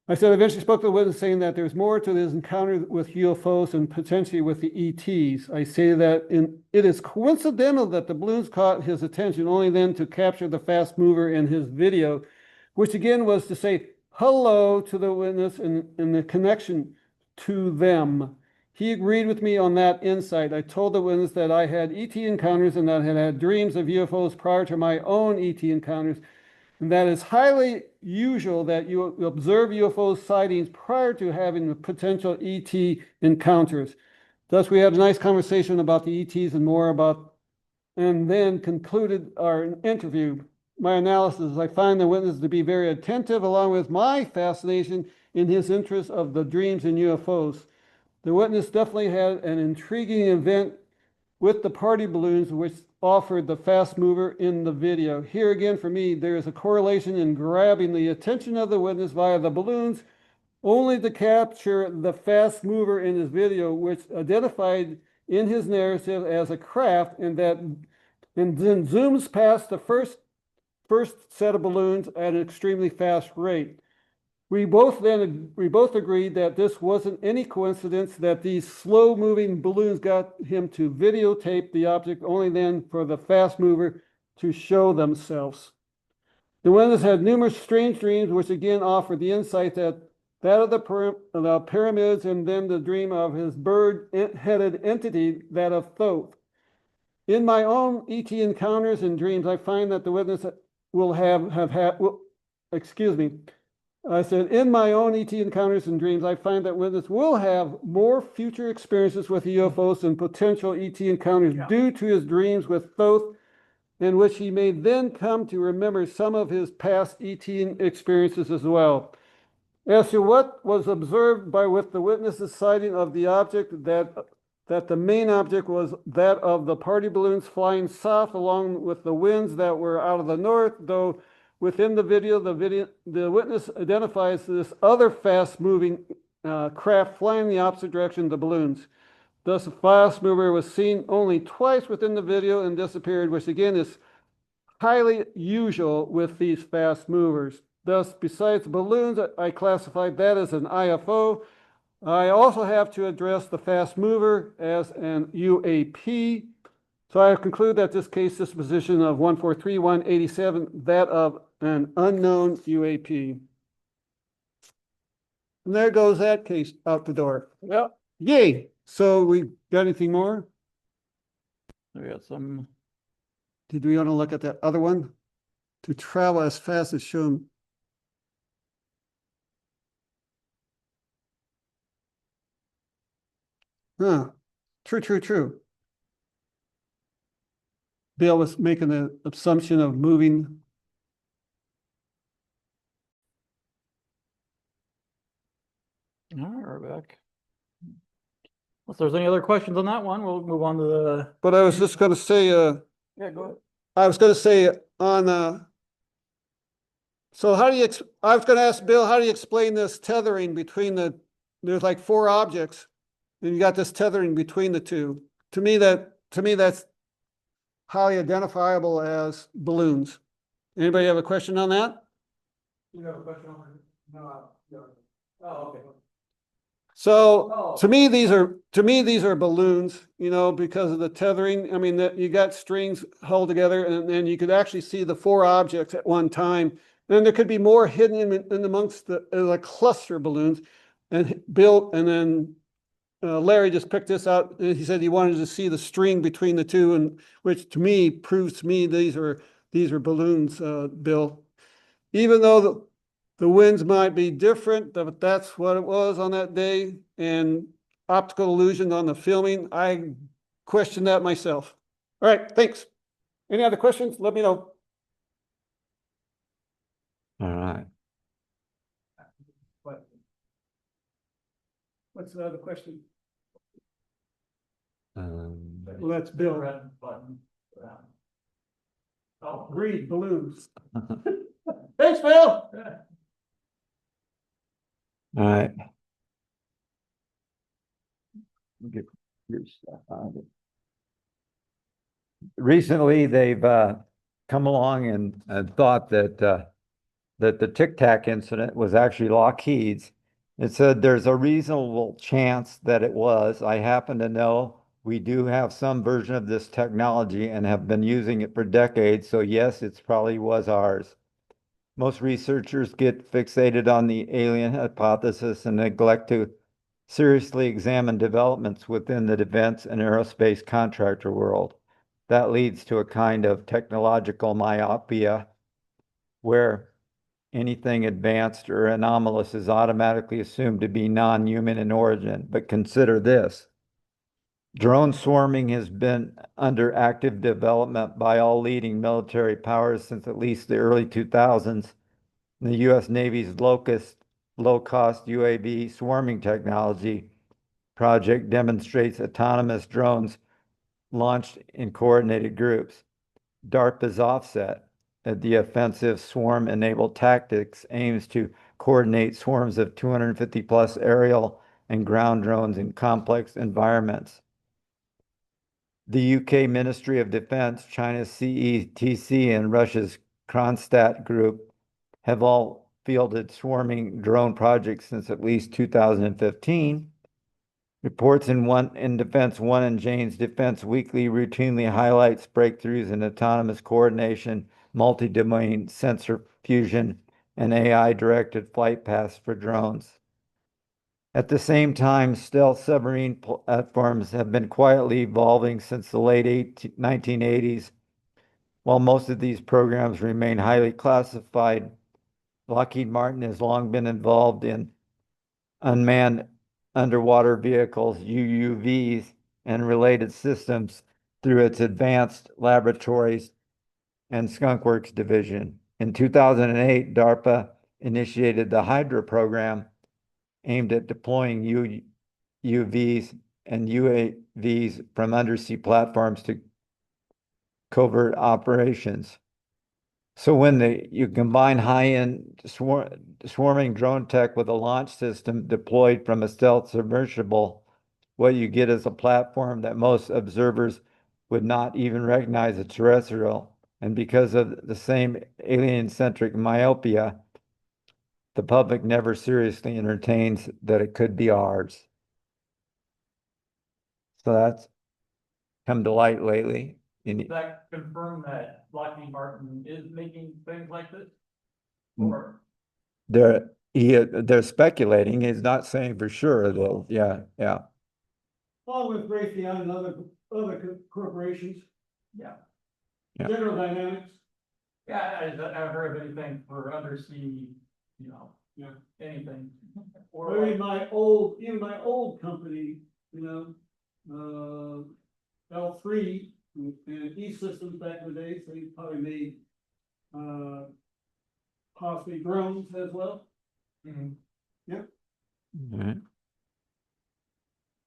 I said, I eventually spoke to the witness saying that there's more to this encounter with UFOs and potentially with the ETs. I say that it is coincidental that the balloons caught his attention only then to capture the fast mover in his video, which again was to say hello to the witness and the connection to them. He agreed with me on that insight. I told the witness that I had ET encounters and that I had had dreams of UFOs prior to my own ET encounters. And that is highly usual that you observe UFO sightings prior to having the potential ET encounters. Thus, we had a nice conversation about the ETs and more about, and then concluded our interview. My analysis, I find the witness to be very attentive along with my fascination in his interest of the dreams in UFOs. The witness definitely had an intriguing event with the party balloons, which offered the fast mover in the video. Here again, for me, there is a correlation in grabbing the attention of the witness via the balloons, only to capture the fast mover in his video, which identified in his narrative as a craft, and then zooms past the first set of balloons at an extremely fast rate. We both agreed that this wasn't any coincidence that these slow-moving balloons got him to videotape the object only then for the fast mover to show themselves. The witness had numerous strange dreams, which again offered the insight that of the pyramids and then the dream of his bird-headed entity, that of Thoth. In my own ET encounters and dreams, I find that the witness will have had, excuse me. I said, in my own ET encounters and dreams, I find that witness will have more future experiences with UFOs and potential ET encounters due to his dreams with Thoth, in which he may then come to remember some of his past ET experiences as well. As to what was observed by with the witness's sighting of the object, that the main object was that of the party balloons flying south along with the winds that were out of the north, though within the video, the witness identifies this other fast-moving craft flying in the opposite direction of the balloons. Thus, the fast mover was seen only twice within the video and disappeared, which again is highly usual with these fast movers. Thus, besides balloons, I classified that as an IFO. I also have to address the fast mover as an UAP. So I conclude that this case disposition of 143187, that of an unknown UAP. And there goes that case out the door. Well, yay. So we got anything more? We got some. Did we want to look at that other one? To travel as fast as shown. Huh. True. Bill was making the assumption of moving. All right, we're back. If there's any other questions on that one, we'll move on to the. But I was just going to say, Yeah, go ahead. I was going to say on, so how do you, I was going to ask Bill, how do you explain this tethering between there's like four objects and you got this tethering between the two. To me, that's highly identifiable as balloons. Anybody have a question on that? You have a question on it? No. Oh, okay. So to me, these are balloons, because of the tethering. I mean, that you got strings held together and then you could actually see the four objects at one time. And there could be more hidden in amongst the cluster of balloons. And Bill, and then Larry just picked this out. And he said he wanted to see the string between the two, and which to me proves to me these are balloons, Bill. Even though the winds might be different, but that's what it was on that day. And optical illusion on the filming, I questioned that myself. All right, thanks. Any other questions? Let me know. All right. What's the other question? Um, Well, that's Bill. Red button. Oh, Read balloons. Thanks, Bill. All right. Get your stuff out of it. Recently, they've come along and thought that that the Tic Tac incident was actually Lockheed's. It said there's a reasonable chance that it was. I happen to know we do have some version of this technology and have been using it for decades. So yes, it's probably was ours. Most researchers get fixated on the alien hypothesis and neglect to seriously examine developments within the defense and aerospace contractor world. That leads to a kind of technological myopia where anything advanced or anomalous is automatically assumed to be non-human in origin. But consider this. Drone swarming has been under active development by all leading military powers since at least the early 2000s. The U.S. Navy's low-cost UAV swarming technology project demonstrates autonomous drones launched in coordinated groups. DARPA's offset at the offensive swarm-enabled tactics aims to coordinate swarms of 250 plus aerial and ground drones in complex environments. The UK Ministry of Defense, China's CETC, and Russia's Kronstadt Group have all fielded swarming drone projects since at least 2015. Reports in Defense One and Jane's Defense Weekly routinely highlights breakthroughs in autonomous coordination, multi-domain sensor fusion, and AI-directed flight paths for drones. At the same time, stealth submarine platforms have been quietly evolving since the late 1980s. While most of these programs remain highly classified, Lockheed Martin has long been involved in unmanned underwater vehicles, UUVs, and related systems through its advanced laboratories and Skunkworks division. In 2008, DARPA initiated the Hydra program aimed at deploying UUVs and UAVs from undersea platforms to covert operations. So when you combine high-end swarming drone tech with a launch system deployed from a stealth submersible, what you get is a platform that most observers would not even recognize as terrestrial. And because of the same alien-centric myopia, the public never seriously entertains that it could be ours. So that's come to light lately. Does that confirm that Lockheed Martin is making things like this? Mm. Or They're speculating. He's not saying for sure though. Yeah. Along with Raytheon and other corporations, yeah, General Dynamics. yeah, I haven't heard of anything for undersea, Yeah. anything. Or Or even my old company, L3 and E-Systems back in the day, so you probably made, possibly drones as well. Mhm. All right.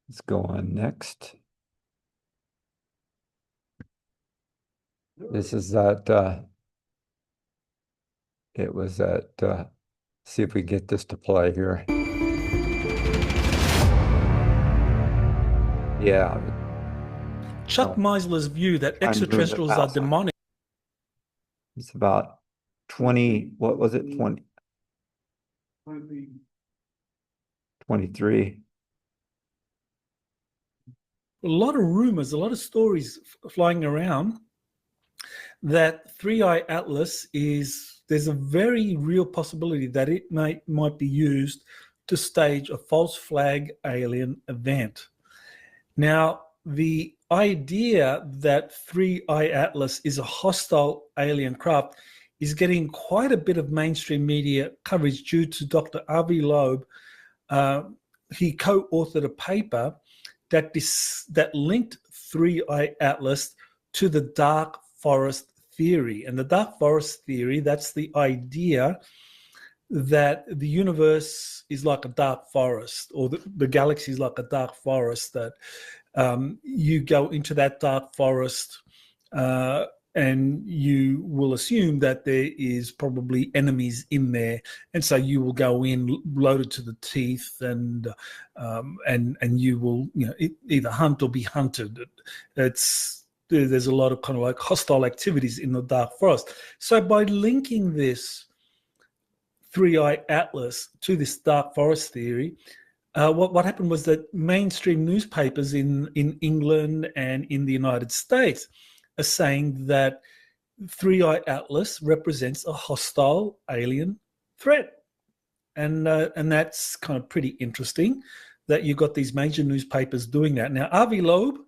Let's go on next. This is that it was at see if we get this to play here. Yeah. Chuck Oh. Meisler's view that Try and move the extraterrestrials are mouse on. demonic. It's about 20, what was it? 23. A lot of rumors, a lot of stories flying around that 3i Atlas there's a very real possibility that it might be used to stage a false flag alien event. Now, the idea that 3i Atlas is a hostile alien craft is getting quite a bit of mainstream media coverage due to Dr. Avi Loeb. He co-authored a paper that linked 3i Atlas to the dark forest theory. And the dark forest theory, that's the idea that the universe is like a dark forest, or the galaxy is like a dark forest, that you go into that dark forest and you will assume that there is probably enemies in there, and so you will go in loaded to the teeth, and you will either hunt or be hunted. There's a lot of kind of like hostile activities in the dark forest. So by linking this 3i Atlas to this dark forest theory, what happened was that mainstream newspapers in England and in the United States are saying that 3i Atlas represents a hostile alien threat. And that's kind of pretty interesting that you've got these major newspapers doing that. Now, Avi Loeb,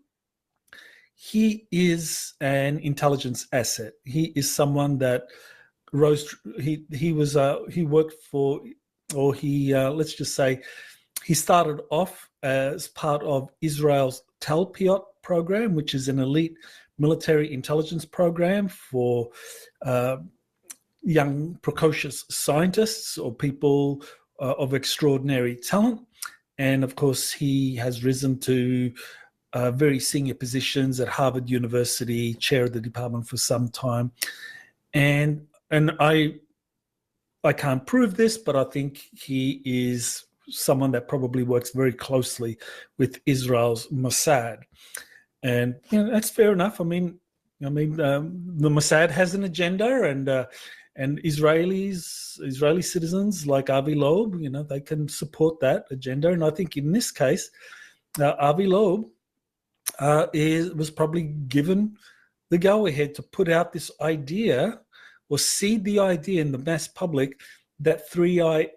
he is an intelligence asset. He is someone that he worked for, or let's just say, he started off as part of Israel's Talpiot program, which is an elite military intelligence program for young, precocious scientists or people of extraordinary talent. And of course, he has risen to very senior positions at Harvard University, chair of the department for some time. And I can't prove this, but I think he is someone that probably works very closely with Israel's Mossad. And that's fair enough. I mean, the Mossad has an agenda, and Israeli citizens like Avi Loeb, they can support that agenda. And I think in this case, Avi Loeb was probably given the go-ahead to put out this idea or seed the idea in the mass public that 3i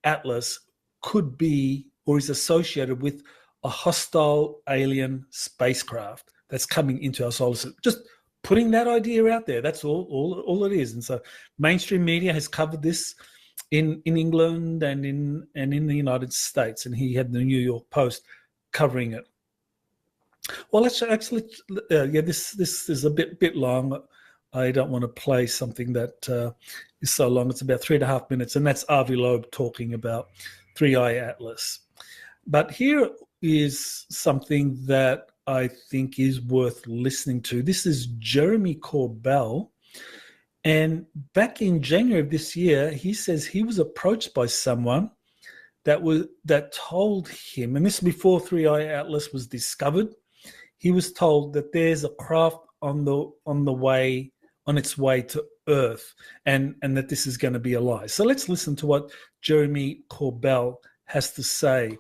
Atlas could be or is associated with a hostile alien spacecraft that's coming into our solar system. Just putting that idea out there. That's all it is. And so mainstream media has covered this in England and in the United States, and he had the New York Post covering it. Well, let's actually, this is a bit long. I don't want to play something that is so long. It's about 3.5 minutes, and that's Avi Loeb talking about Three Eye Atlas. But here is something that I think is worth listening to. This is Jeremy Corbell. And back in January of this year, he says he was approached by someone that told him, and this is before Three Eye Atlas was discovered, he was told that there's a craft on its way to Earth, and that this is going to be a lie. So let's listen to what Jeremy Corbell has to say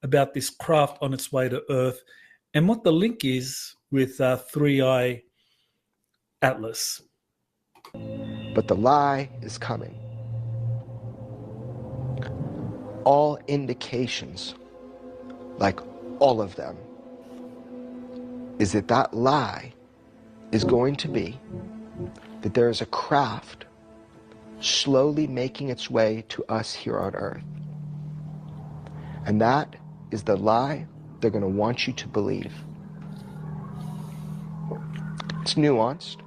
about this craft on its way to Earth and what the link is with Three Eye Atlas. But the lie is coming. All indications, like all of them, is that lie is going to be that there is a craft slowly making its way to us here on Earth. And that is the lie they're going to want you to believe. It's nuanced,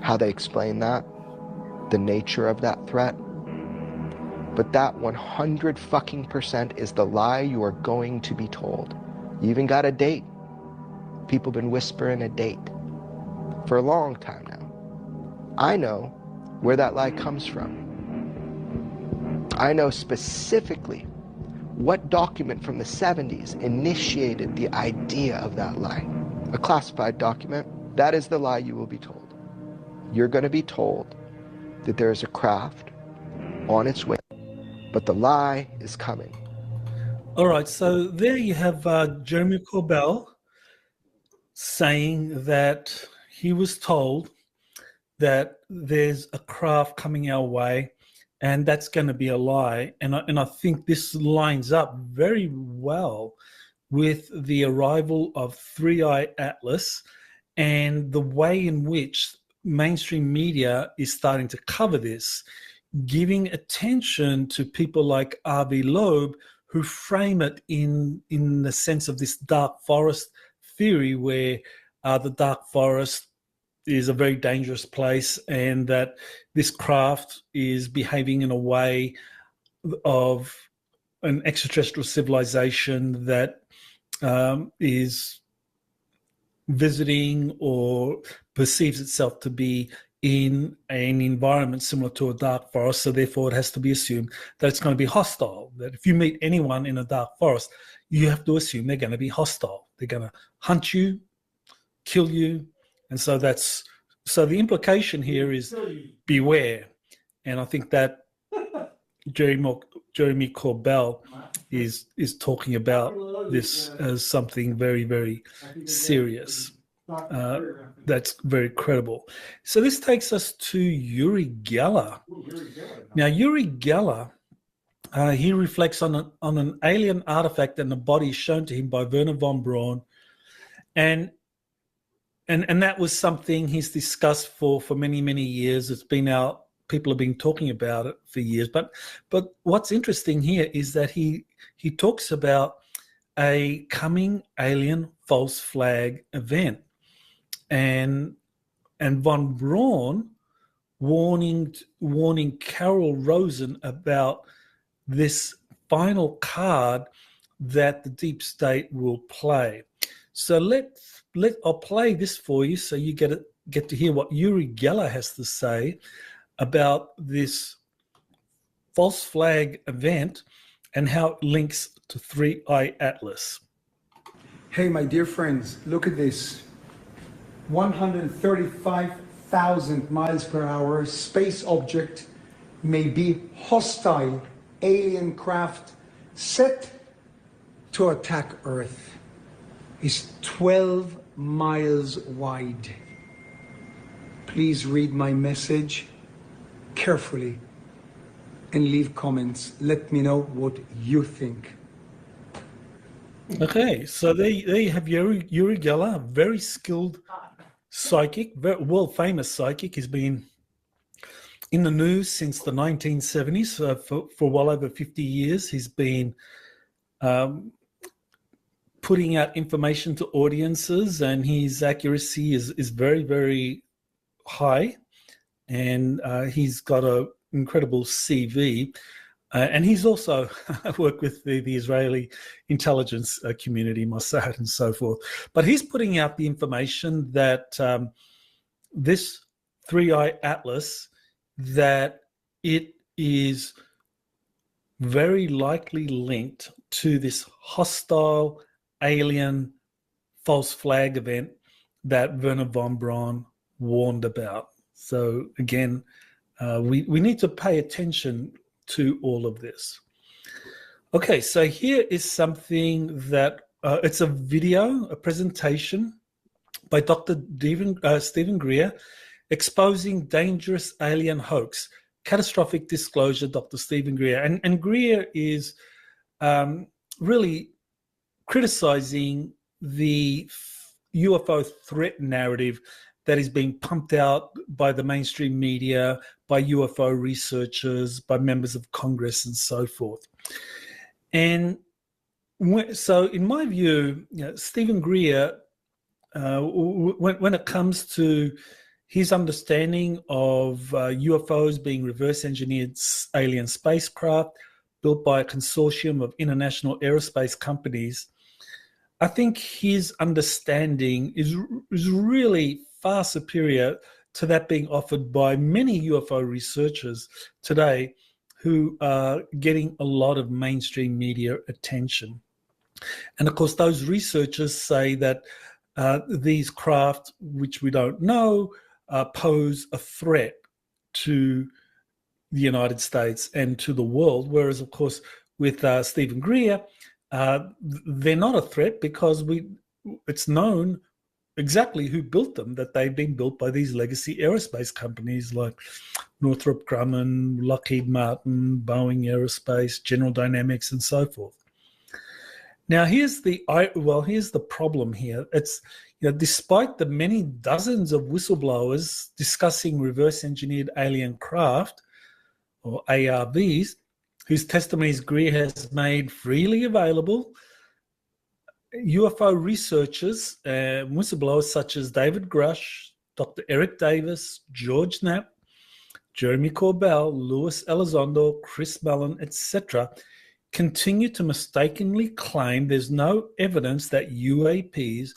how they explain that, the nature of that threat. But that 100% is the lie you are going to be told. You even got a date. People have been whispering a date for a long time now. I know where that lie comes from. I know specifically what document from the 70s initiated the idea of that lie. A classified document. That is the lie you will be told. You're going to be told that there is a craft on its way, but the lie is coming. All right, so there you have Jeremy Corbell saying that he was told that there's a craft coming our way, and that's going to be a lie. And I think this lines up very well with the arrival of Three Eye Atlas and the way in which mainstream media is starting to cover this, giving attention to people like Avi Loeb, who frame it in the sense of this dark forest theory, where the dark forest is a very dangerous place, and that this craft is behaving in a way of an extraterrestrial civilization that is visiting or perceives itself to be in an environment similar to a dark forest, so therefore it has to be assumed that it's going to be hostile, that if you meet anyone in a dark forest, you have to assume they're going to be hostile. They're going to hunt you, kill you, and so the implication here is beware. And I think that Jeremy Corbell is talking about this as something very, very serious. That's very credible. So this takes us to Uri Geller. Now, Uri Geller, he reflects on an alien artifact and the body shown to him by Werner von Braun, and that was something he's discussed for many, many years. It's been out. People have been talking about it for years. But what's interesting here is that he talks about a coming alien false flag event, and von Braun warning Carol Rosen about this final card that the deep state will play. So I'll play this for you so you get to hear what Uri Geller has to say about this false flag event and how it links to Three Eye Atlas. Hey, my dear friends, look at this. 135,000 miles per hour space object may be hostile alien craft set to attack Earth. Is 12 miles wide. Please read my message carefully and leave comments. Let me know what you think. Okay, so there you have Uri Geller, a very skilled psychic, very world famous psychic. He's been in the news since the 1970s, for well over 50 years. He's been putting out information to audiences, and his accuracy is very, very high. And he's got an incredible CV. And he's also worked with the Israeli intelligence community, Mossad, and so forth. But he's putting out the information that this three-eye atlas, that it is very likely linked to this hostile alien false flag event that Werner von Braun warned about. So again, we need to pay attention to all of this. Okay, so here is something that it's a video, a presentation by Dr. Stephen Greer, exposing dangerous alien hoax, catastrophic disclosure, Dr. Stephen Greer. And Greer is really criticizing the UFO threat narrative that is being pumped out by the mainstream media, by UFO researchers, by members of Congress, and so forth. And so in my view, Stephen Greer, when it comes to his understanding of UFOs being reverse-engineered alien spacecraft built by a consortium of international aerospace companies, I think his understanding is really far superior to that being offered by many UFO researchers today who are getting a lot of mainstream media attention. And of course, those researchers say that these craft, which we don't know, pose a threat to the United States and to the world, whereas, of course, with Stephen Greer, they're not a threat because it's known exactly who built them, that they've been built by these legacy aerospace companies like Northrop Grumman, Lockheed Martin, Boeing Aerospace, General Dynamics, and so forth. Now, here's the problem here. It's, despite the many dozens of whistleblowers discussing reverse-engineered alien craft, or ARVs, whose testimonies Greer has made freely available, UFO researchers, whistleblowers such as David Grush, Dr. Eric Davis, George Knapp, Jeremy Corbell, Louis Elizondo, Chris Mellon, etc., continue to mistakenly claim there's no evidence that UAPs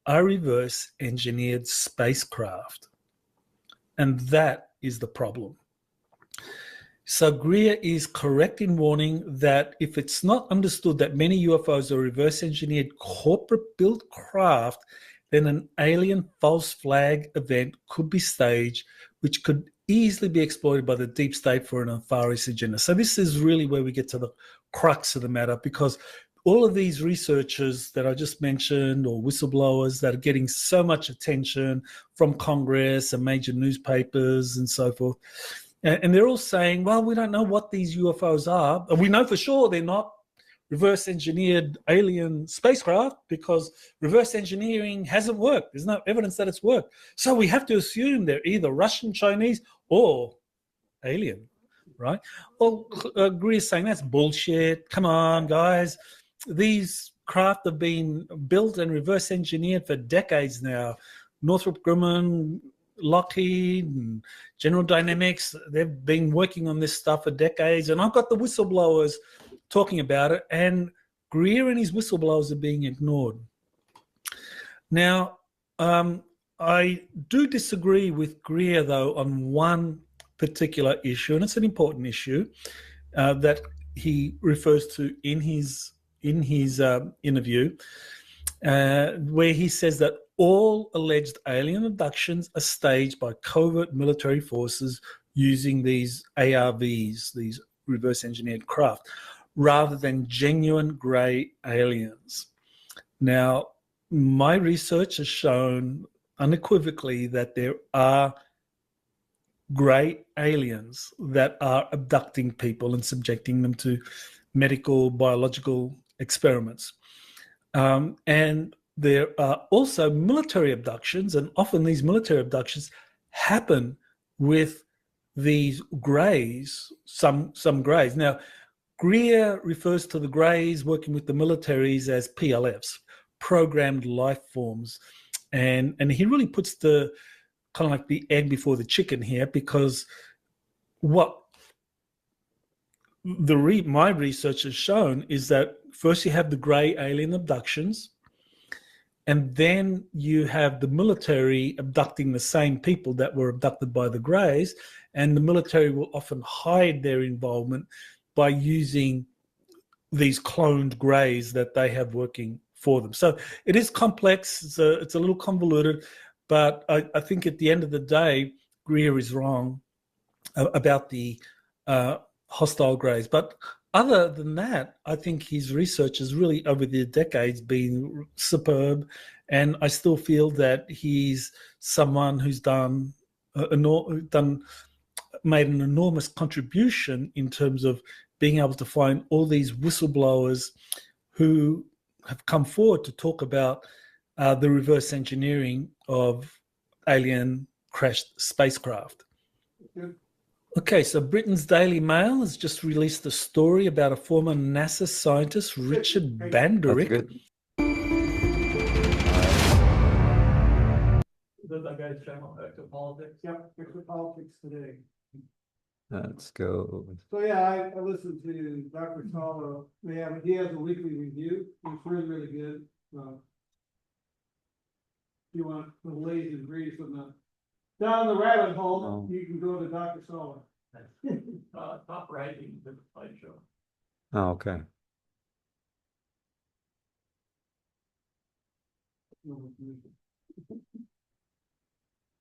are reverse-engineered spacecraft. And that is the problem. So Greer is correct in warning that if it's not understood that many UFOs are reverse-engineered corporate-built craft, then an alien false flag event could be staged, which could easily be exploited by the deep state for an nefarious agenda. So this is really where we get to the crux of the matter, because all of these researchers that I just mentioned, or whistleblowers that are getting so much attention from Congress and major newspapers and so forth, and they're all saying, well, we don't know what these UFOs are. And we know for sure they're not reverse-engineered alien spacecraft because reverse engineering hasn't worked. There's no evidence that it's worked. So we have to assume they're either Russian, Chinese, or alien, right? Well, Greer's saying that's bullshit. Come on, guys. These craft have been built and reverse-engineered for decades now. Northrop Grumman, Lockheed and General Dynamics, they've been working on this stuff for decades, and I've got the whistleblowers talking about it, and Greer and his whistleblowers are being ignored. Now, I do disagree with Greer, though, on one particular issue, and it's an important issue that he refers to in his interview, where he says that all alleged alien abductions are staged by covert military forces using these ARVs, these reverse-engineered craft, rather than genuine grey aliens. Now, my research has shown unequivocally that there are grey aliens that are abducting people and subjecting them to medical, biological experiments. And there are also military abductions, and often these military abductions happen with these greys, some greys. Now, Greer refers to the greys working with the militaries as PLFs, programmed life forms. And he really puts the kind of like the egg before the chicken here, because what my research has shown is that first you have the grey alien abductions, and then you have the military abducting the same people that were abducted by the greys, and the military will often hide their involvement by using these cloned greys that they have working for them. So it is complex. It's a little convoluted, but I think at the end of the day, Greer is wrong about the hostile greys. But other than that, I think his research has really, over the decades, been superb, and I still feel that he's someone who's made an enormous contribution in terms of being able to find all these whistleblowers who have come forward to talk about the reverse engineering of alien crashed spacecraft. Okay, so Britain's Daily Mail has just released a story about a former NASA scientist, Richard Banderick. That's good. That guy's channel, Exopolitics. Yep, Exopolitics today. Let's go. So yeah, I listened to Dr. Sala. He has a weekly review. It's really, really good. If you want the latest and grease and down the rabbit hole, you can go to Dr. Sala. Top writing, the slideshow. Oh, okay.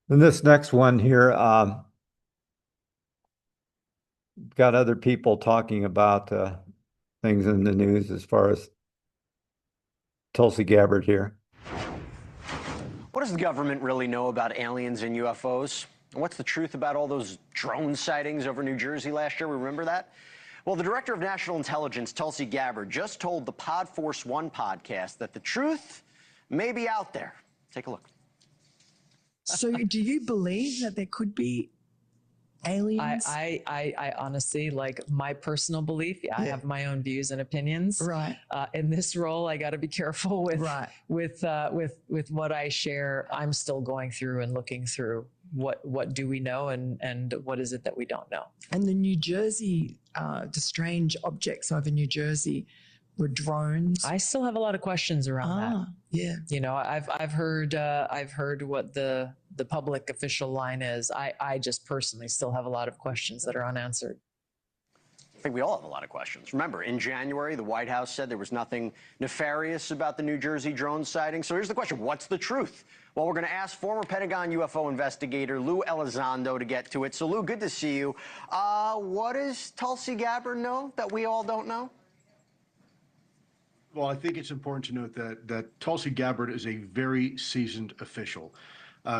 And this next one here, got other people talking about things in the news as far as Tulsi Gabbard here. What does the government really know about aliens and UFOs? And what's the truth about all those drone sightings over New Jersey last year? Remember that? Well, the director of national intelligence, Tulsi Gabbard, just told the Pod Force One podcast that the truth may be out there. Take a look. So do you believe that there could be aliens? I honestly, like, my personal belief, I have my own views and opinions. Right. In this role, I got to be careful with Right. with what I share. I'm still going through and looking through what do we know and what is it that we don't know. And the New Jersey, the strange objects over New Jersey were drones. I still have a lot of questions around that. Yeah. You know, I've heard what the public official line is. I just personally still have a lot of questions that are unanswered. I think we all have a lot of questions. Remember, in January, the White House said there was nothing nefarious about the New Jersey drone sighting. So here's the question. What's the truth? Well, we're going to ask former Pentagon UFO investigator Lou Elizondo to get to it. So, Lou, good to see you. What does Tulsi Gabbard know that we all don't know? Well, I think it's important to note that Tulsi Gabbard is a very seasoned official.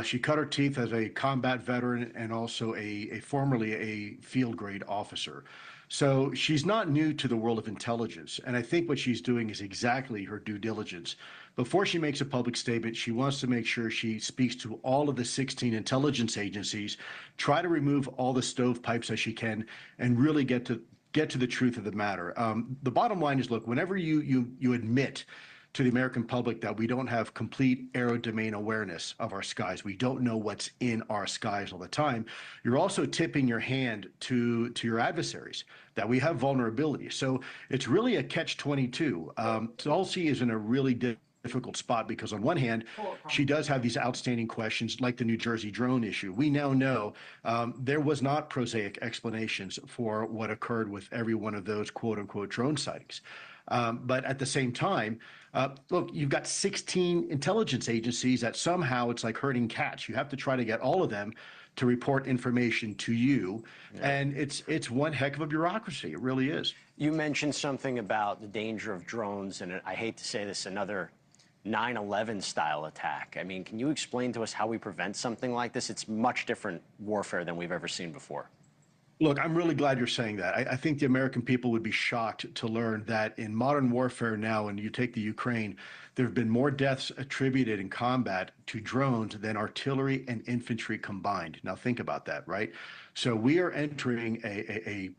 She cut her teeth as a combat veteran and also formerly a field grade officer. So she's not new to the world of intelligence. And I think what she's doing is exactly her due diligence. Before she makes a public statement, she wants to make sure she speaks to all of the 16 intelligence agencies, try to remove all the stovepipes as she can, and really get to the truth of the matter. The bottom line is, look, whenever you admit to the American public that we don't have complete aerodomain awareness of our skies, we don't know what's in our skies all the time, you're also tipping your hand to your adversaries that we have vulnerability. So it's really a catch-22. Tulsi is in a really difficult spot because on one hand, she does have these outstanding questions like the New Jersey drone issue. We now know there was not prosaic explanations for what occurred with every one of those quote-unquote drone sightings. But at the same time, look, you've got 16 intelligence agencies that somehow it's like herding cats. You have to try to get all of them to report information to you. Yeah. And it's one heck of a bureaucracy. It really is. You mentioned something about the danger of drones, and I hate to say this, another 9/11 style attack. I mean, can you explain to us how we prevent something like this? It's much different warfare than we've ever seen before. Look, I'm really glad you're saying that. I think the American people would be shocked to learn that in modern warfare now, and you take the Ukraine, there have been more deaths attributed in combat to drones than artillery and infantry combined. Now, think about that, right? So we are entering a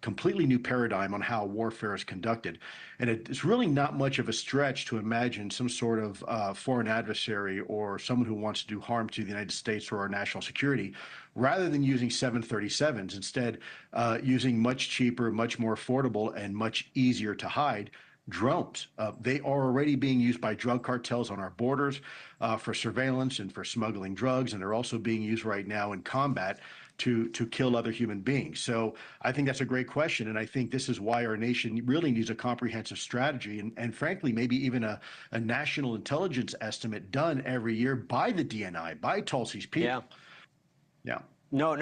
completely new paradigm on how warfare is conducted. And it's really not much of a stretch to imagine some sort of foreign adversary or someone who wants to do harm to the United States or our national security, rather than using 737s, instead using much cheaper, much more affordable, and much easier to hide drones. They are already being used by drug cartels on our borders for surveillance and for smuggling drugs, and they're also being used right now in combat to kill other human beings. So I think that's a great question, and I think this is why our nation really needs a comprehensive strategy, and frankly, maybe even a national intelligence estimate done every year by the DNI, by Tulsi's people. Yeah. Yeah. No,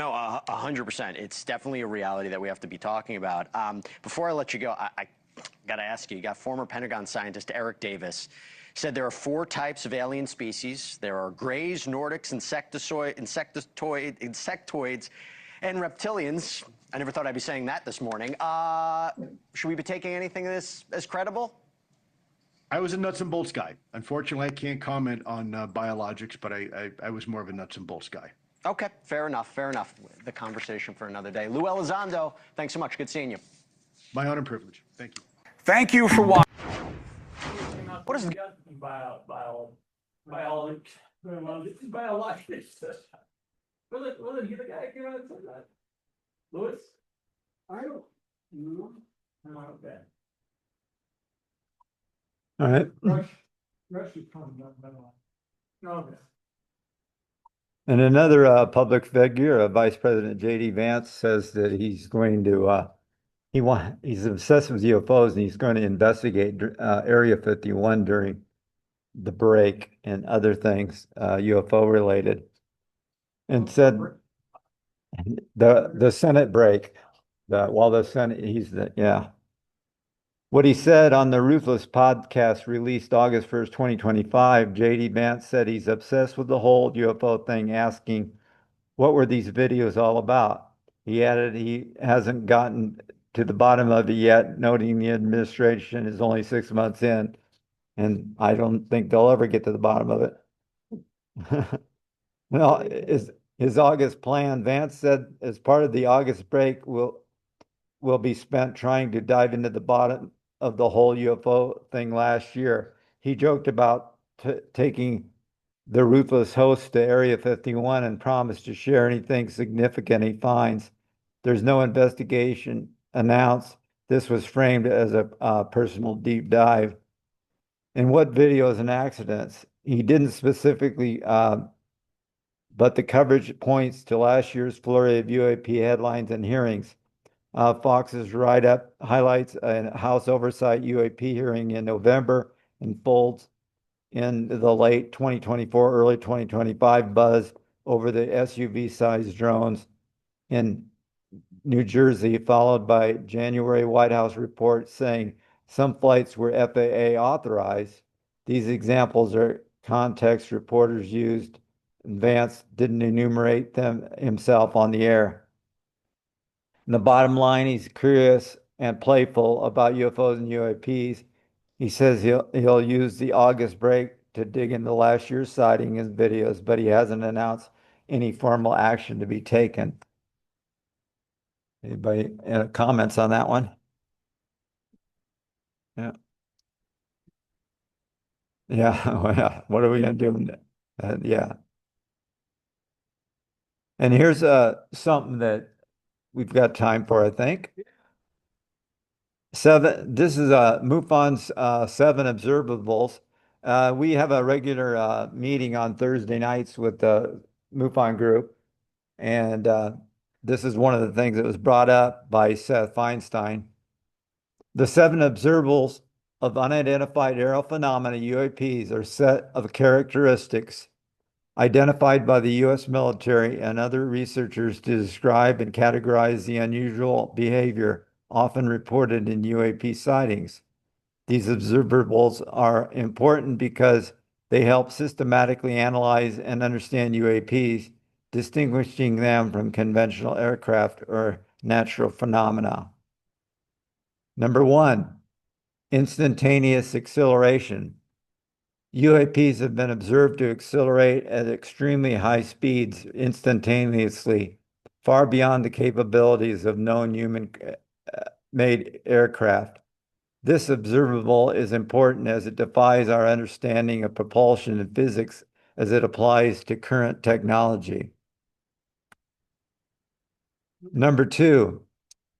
100%. It's definitely a reality that we have to be talking about. Before I let you go, I got to ask you, you got former Pentagon scientist Eric Davis said there are 4 types of alien species. There are greys, Nordics, insectoids, and reptilians. I never thought I'd be saying that this morning. Should we be taking anything of this as credible? I was a nuts and bolts guy. Unfortunately, I can't comment on biologics, but I was more of a nuts and bolts guy. Okay, fair enough. The conversation for another day. Lou Elizondo, thanks so much. Good seeing you. My honor and privilege. Thank you. Thank you for watching. What is biologics? Was it the guy who came out and said that? Lewis? I don't know. Okay. All right. Rush is probably not better. Okay. And another public figure, Vice President J.D. Vance, says that he's going to he's obsessed with UFOs and he's going to investigate Area 51 during the break and other things UFO related. And said the Senate break, while the Senate, What he said on the Ruthless podcast released August 1st, 2025, J.D. Vance said he's obsessed with the whole UFO thing, asking, what were these videos all about? He added he hasn't gotten to the bottom of it yet, noting the administration is only 6 months in, and I don't think they'll ever get to the bottom of it. Well, his August plan, Vance said, as part of the August break, will be spent trying to dive into the bottom of the whole UFO thing last year. He joked about taking the ruthless host to Area 51 and promised to share anything significant he finds. There's no investigation announced. This was framed as a personal deep dive. And what videos and accidents? He didn't specifically, but the coverage points to last year's flurry of UAP headlines and hearings. Fox's write-up highlights a House Oversight UAP hearing in November and folds in the late 2024, early 2025 buzz over the SUV-sized drones in New Jersey, followed by January White House report saying some flights were FAA authorized. These examples are context reporters used. Vance didn't enumerate them himself on the air. And the bottom line, he's curious and playful about UFOs and UAPs. He says he'll use the August break to dig into last year's sighting and videos, but he hasn't announced any formal action to be taken. Anybody comments on that one? Yeah. Yeah. Well, what are we going to do? Yeah. And here's something that we've got time for, I think. This is MUFON's 7 observables. We have a regular meeting on Thursday nights with the MUFON group. And this is one of the things that was brought up by Seth Feinstein. The 7 observables of unidentified aerial phenomena, UAPs, are a set of characteristics identified by the U.S. military and other researchers to describe and categorize the unusual behavior often reported in UAP sightings. These observables are important because they help systematically analyze and understand UAPs, distinguishing them from conventional aircraft or natural phenomena. Number 1, instantaneous acceleration. UAPs have been observed to accelerate at extremely high speeds instantaneously, far beyond the capabilities of known human-made aircraft. This observable is important as it defies our understanding of propulsion and physics as it applies to current technology. Number 2,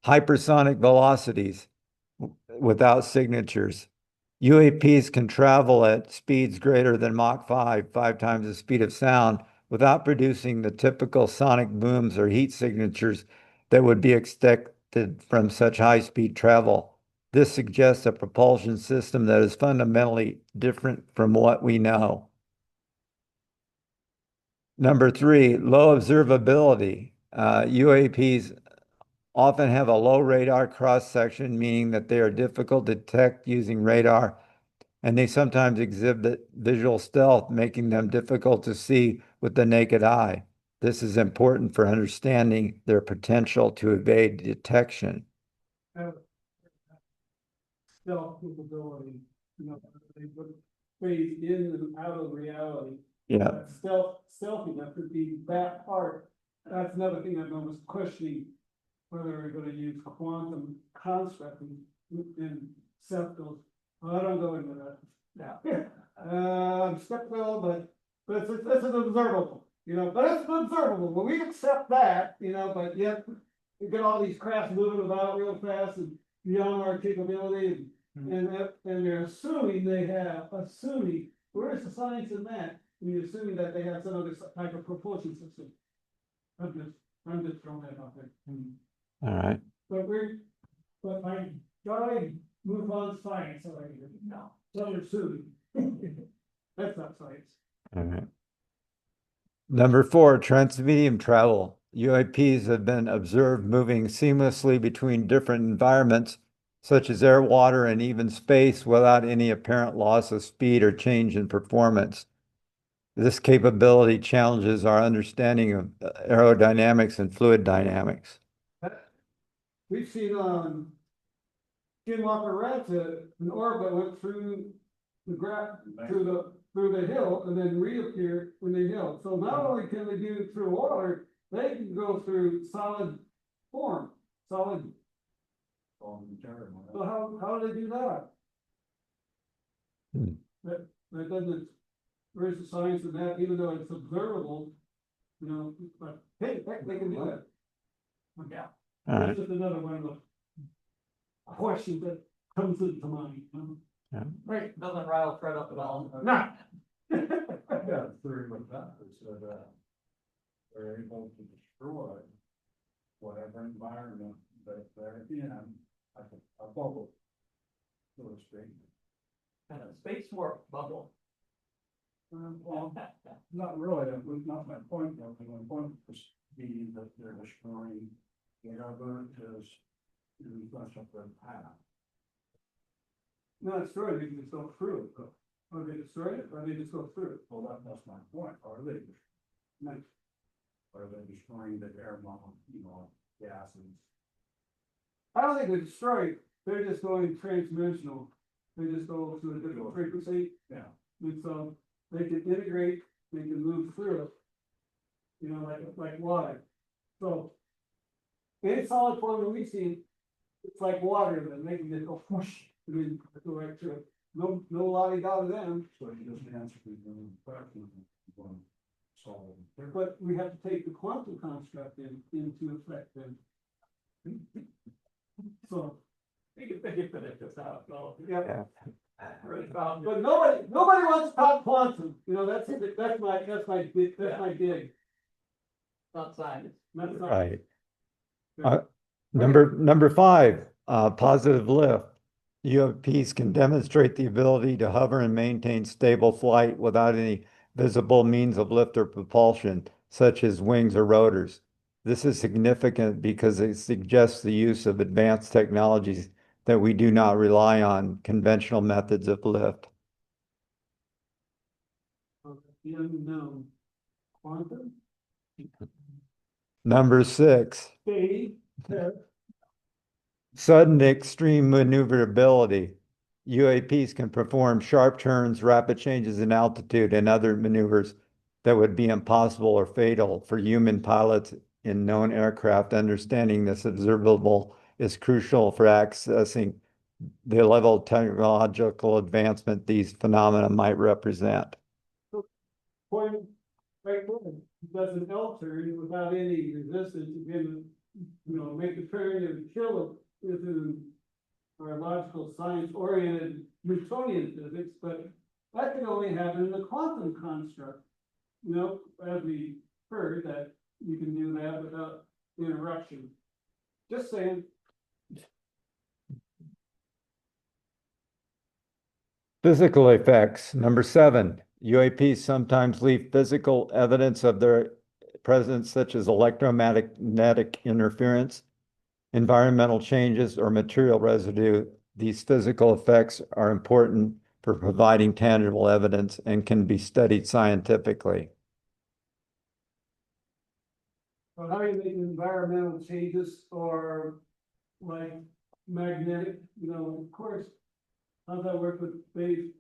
hypersonic velocities without signatures. UAPs can travel at speeds greater than Mach 5, 5 times the speed of sound, without producing the typical sonic booms or heat signatures that would be expected from such high-speed travel. This suggests a propulsion system that is fundamentally different from what we know. Number 3, low observability. UAPs often have a low radar cross-section, meaning that they are difficult to detect using radar, and they sometimes exhibit visual stealth, making them difficult to see with the naked eye. This is important for understanding their potential to evade detection. Stealth capability, they would phase in and out of reality. Yeah. That stealthy, that could be that part. That's another thing I was questioning, whether we're gonna use quantum constructing in septals. Well, I don't go into that now. I'm skeptical, but it's an observable, but it's an observable. Well, we accept that, but yet we get all these crafts moving about real fast and beyond our capability, and they're assuming where's the science in that? We're assuming that they have some other type of propulsion system. I'm just throwing that out there. All right. But my guy move on science already. No, so they're assuming. That's not science. All right. Number 4, transmedium travel. UAPs have been observed moving seamlessly between different environments, such as air, water, and even space, without any apparent loss of speed or change in performance. This capability challenges our understanding of aerodynamics and fluid dynamics. We've seen Skinwalker Ratchet, an orbit went through through the hill and then reappear in the hill. So not only can they do it through water, they can go through solid form, solid. So how do they do that? That doesn't, where's the science in that, even though it's observable, but hey, heck, they can do it. Yeah. All right. This is another one of the questions that comes into mind. Yeah. Right. Doesn't rile Fred up at all. No. Yeah, theory with that is that, they're able to destroy whatever environment that they're in, like a bubble, so to speak. And a space warp bubble. Well, not really, that was not my point, though. My point was being that they're destroying whatever is in front of their path. No, it's true, they can just go through it, though. Or they destroy it, or they just go through it. Well, that's my point, are they? Nice. Are they destroying the air gases? I don't think they destroy it, they're just going transdimensional. They just go to a different frequency, Yeah. and so they can integrate, they can move through it. Like water. So any solid form that we see, it's like water, then they can just go whoosh, and then go right through it. No lolly out of them. So you just answered the question. Solid. But we have to take the quantum construct into effect then. So. You can finish this out, so. Yeah. Really found But nobody wants to talk quantum, that's my dig. not science. That's not- Right. Number 5, positive lift. UAPs can demonstrate the ability to hover and maintain stable flight without any visible means of lift or propulsion, such as wings or rotors. This is significant because it suggests the use of advanced technologies that we do not rely on conventional methods of lift. The unknown. Quantum? Number 6, Phase. Sudden extreme maneuverability. UAPs can perform sharp turns, rapid changes in altitude, and other maneuvers that would be impossible or fatal for human pilots in known aircraft. Understanding this observable is crucial for accessing the level of technological advancement these phenomena might represent. Point right there, does an L turn without any resistance, again, make a turn and kill it within our logical science oriented Newtonian physics, but that can only happen in the quantum construct. As we heard that you can do that without interruption. Just saying. Physical effects. Number 7, UAPs sometimes leave physical evidence of their presence, such as electromagnetic interference, environmental changes, or material residue. These physical effects are important for providing tangible evidence and can be studied scientifically. So how do you make environmental changes or like magnetic, of course, how's that work with phase?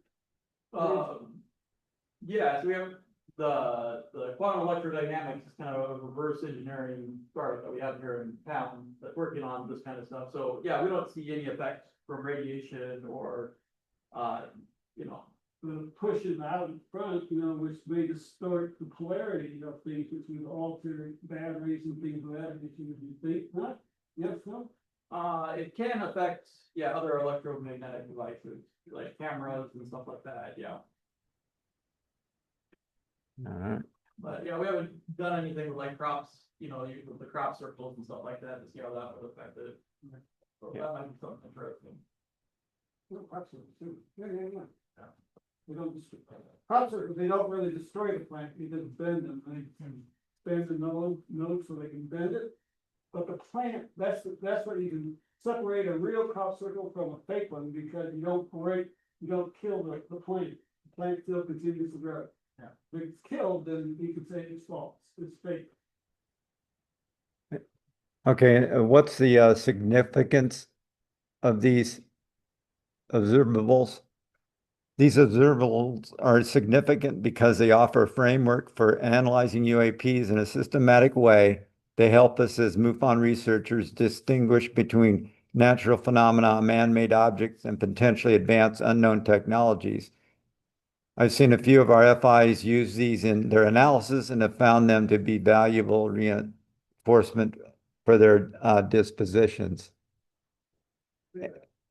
Yeah, so we have the quantum electrodynamics is kind of a reverse engineering startup that we have here in town that's working on this kind of stuff. So yeah, we don't see any effects from radiation or, The pushes out in front, which may distort the polarity of things, which would alter batteries and things of that nature, you think, not? Yes, no? it can affect, other electromagnetic devices, like cameras and stuff like that, yeah. All right. But yeah, we haven't done anything with like crops, with the crop circles and stuff like that to see how that would affect it. So that might be something interesting. Absolutely, too. Yeah. They don't destroy, crop circles, they don't really destroy the plant, they just bend them, they bend the node so they can bend it. But the plant, that's what you can separate a real crop circle from a fake one, because you don't kill the plant. The plant still continues to grow. Yeah. If it's killed, then you can say it's false, it's fake. Okay, what's the significance of these observables? These observables are significant because they offer a framework for analyzing UAPs in a systematic way. They help us as MUFON researchers distinguish between natural phenomena, man-made objects, and potentially advanced unknown technologies. I've seen a few of our FIs use these in their analysis and have found them to be valuable reinforcement for their dispositions.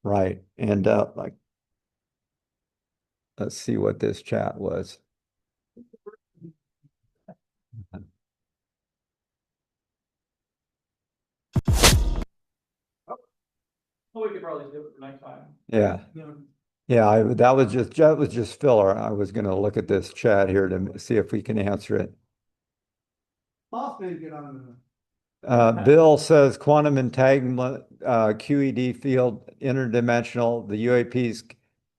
Right. And let's see what this chat was. Well, we could probably do it for next time. Yeah. Yeah, that was just filler. I was going to look at this chat here to see if we can answer it. Boss may get on Bill says quantum entanglement, QED field, interdimensional. The UAPs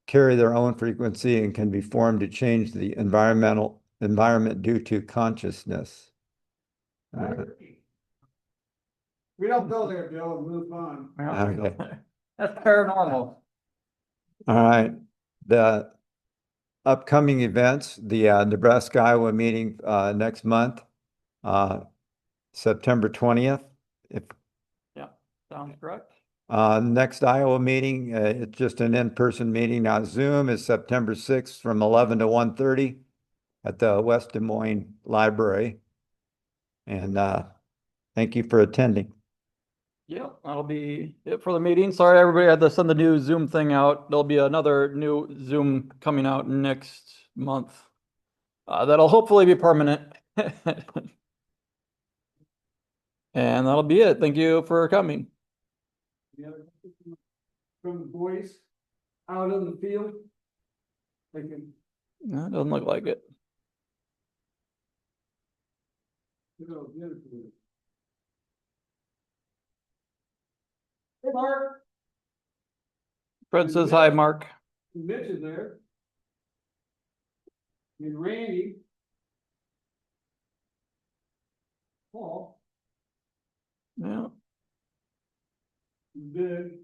carry their own frequency and can be formed to change the environment due to consciousness. We don't go there, Bill, and move on. Okay. That's paranormal. All right. The upcoming events, the Nebraska Iowa meeting next month, September 20th. Sounds correct. Next Iowa meeting, it's just an in-person meeting. Now Zoom is September 6th from 11 to 1:30 at the West Des Moines Library. And thank you for attending. Yeah, that'll be it for the meeting. Sorry, everybody had to send the new Zoom thing out. There'll be another new Zoom coming out next month. That'll hopefully be permanent. And that'll be it. Thank you for coming. From the boys out in the field. They can, No, it doesn't look like it. Hey, Mark. Fred says hi, Mark. Mitch is there. And Randy. Paul. Yeah. big,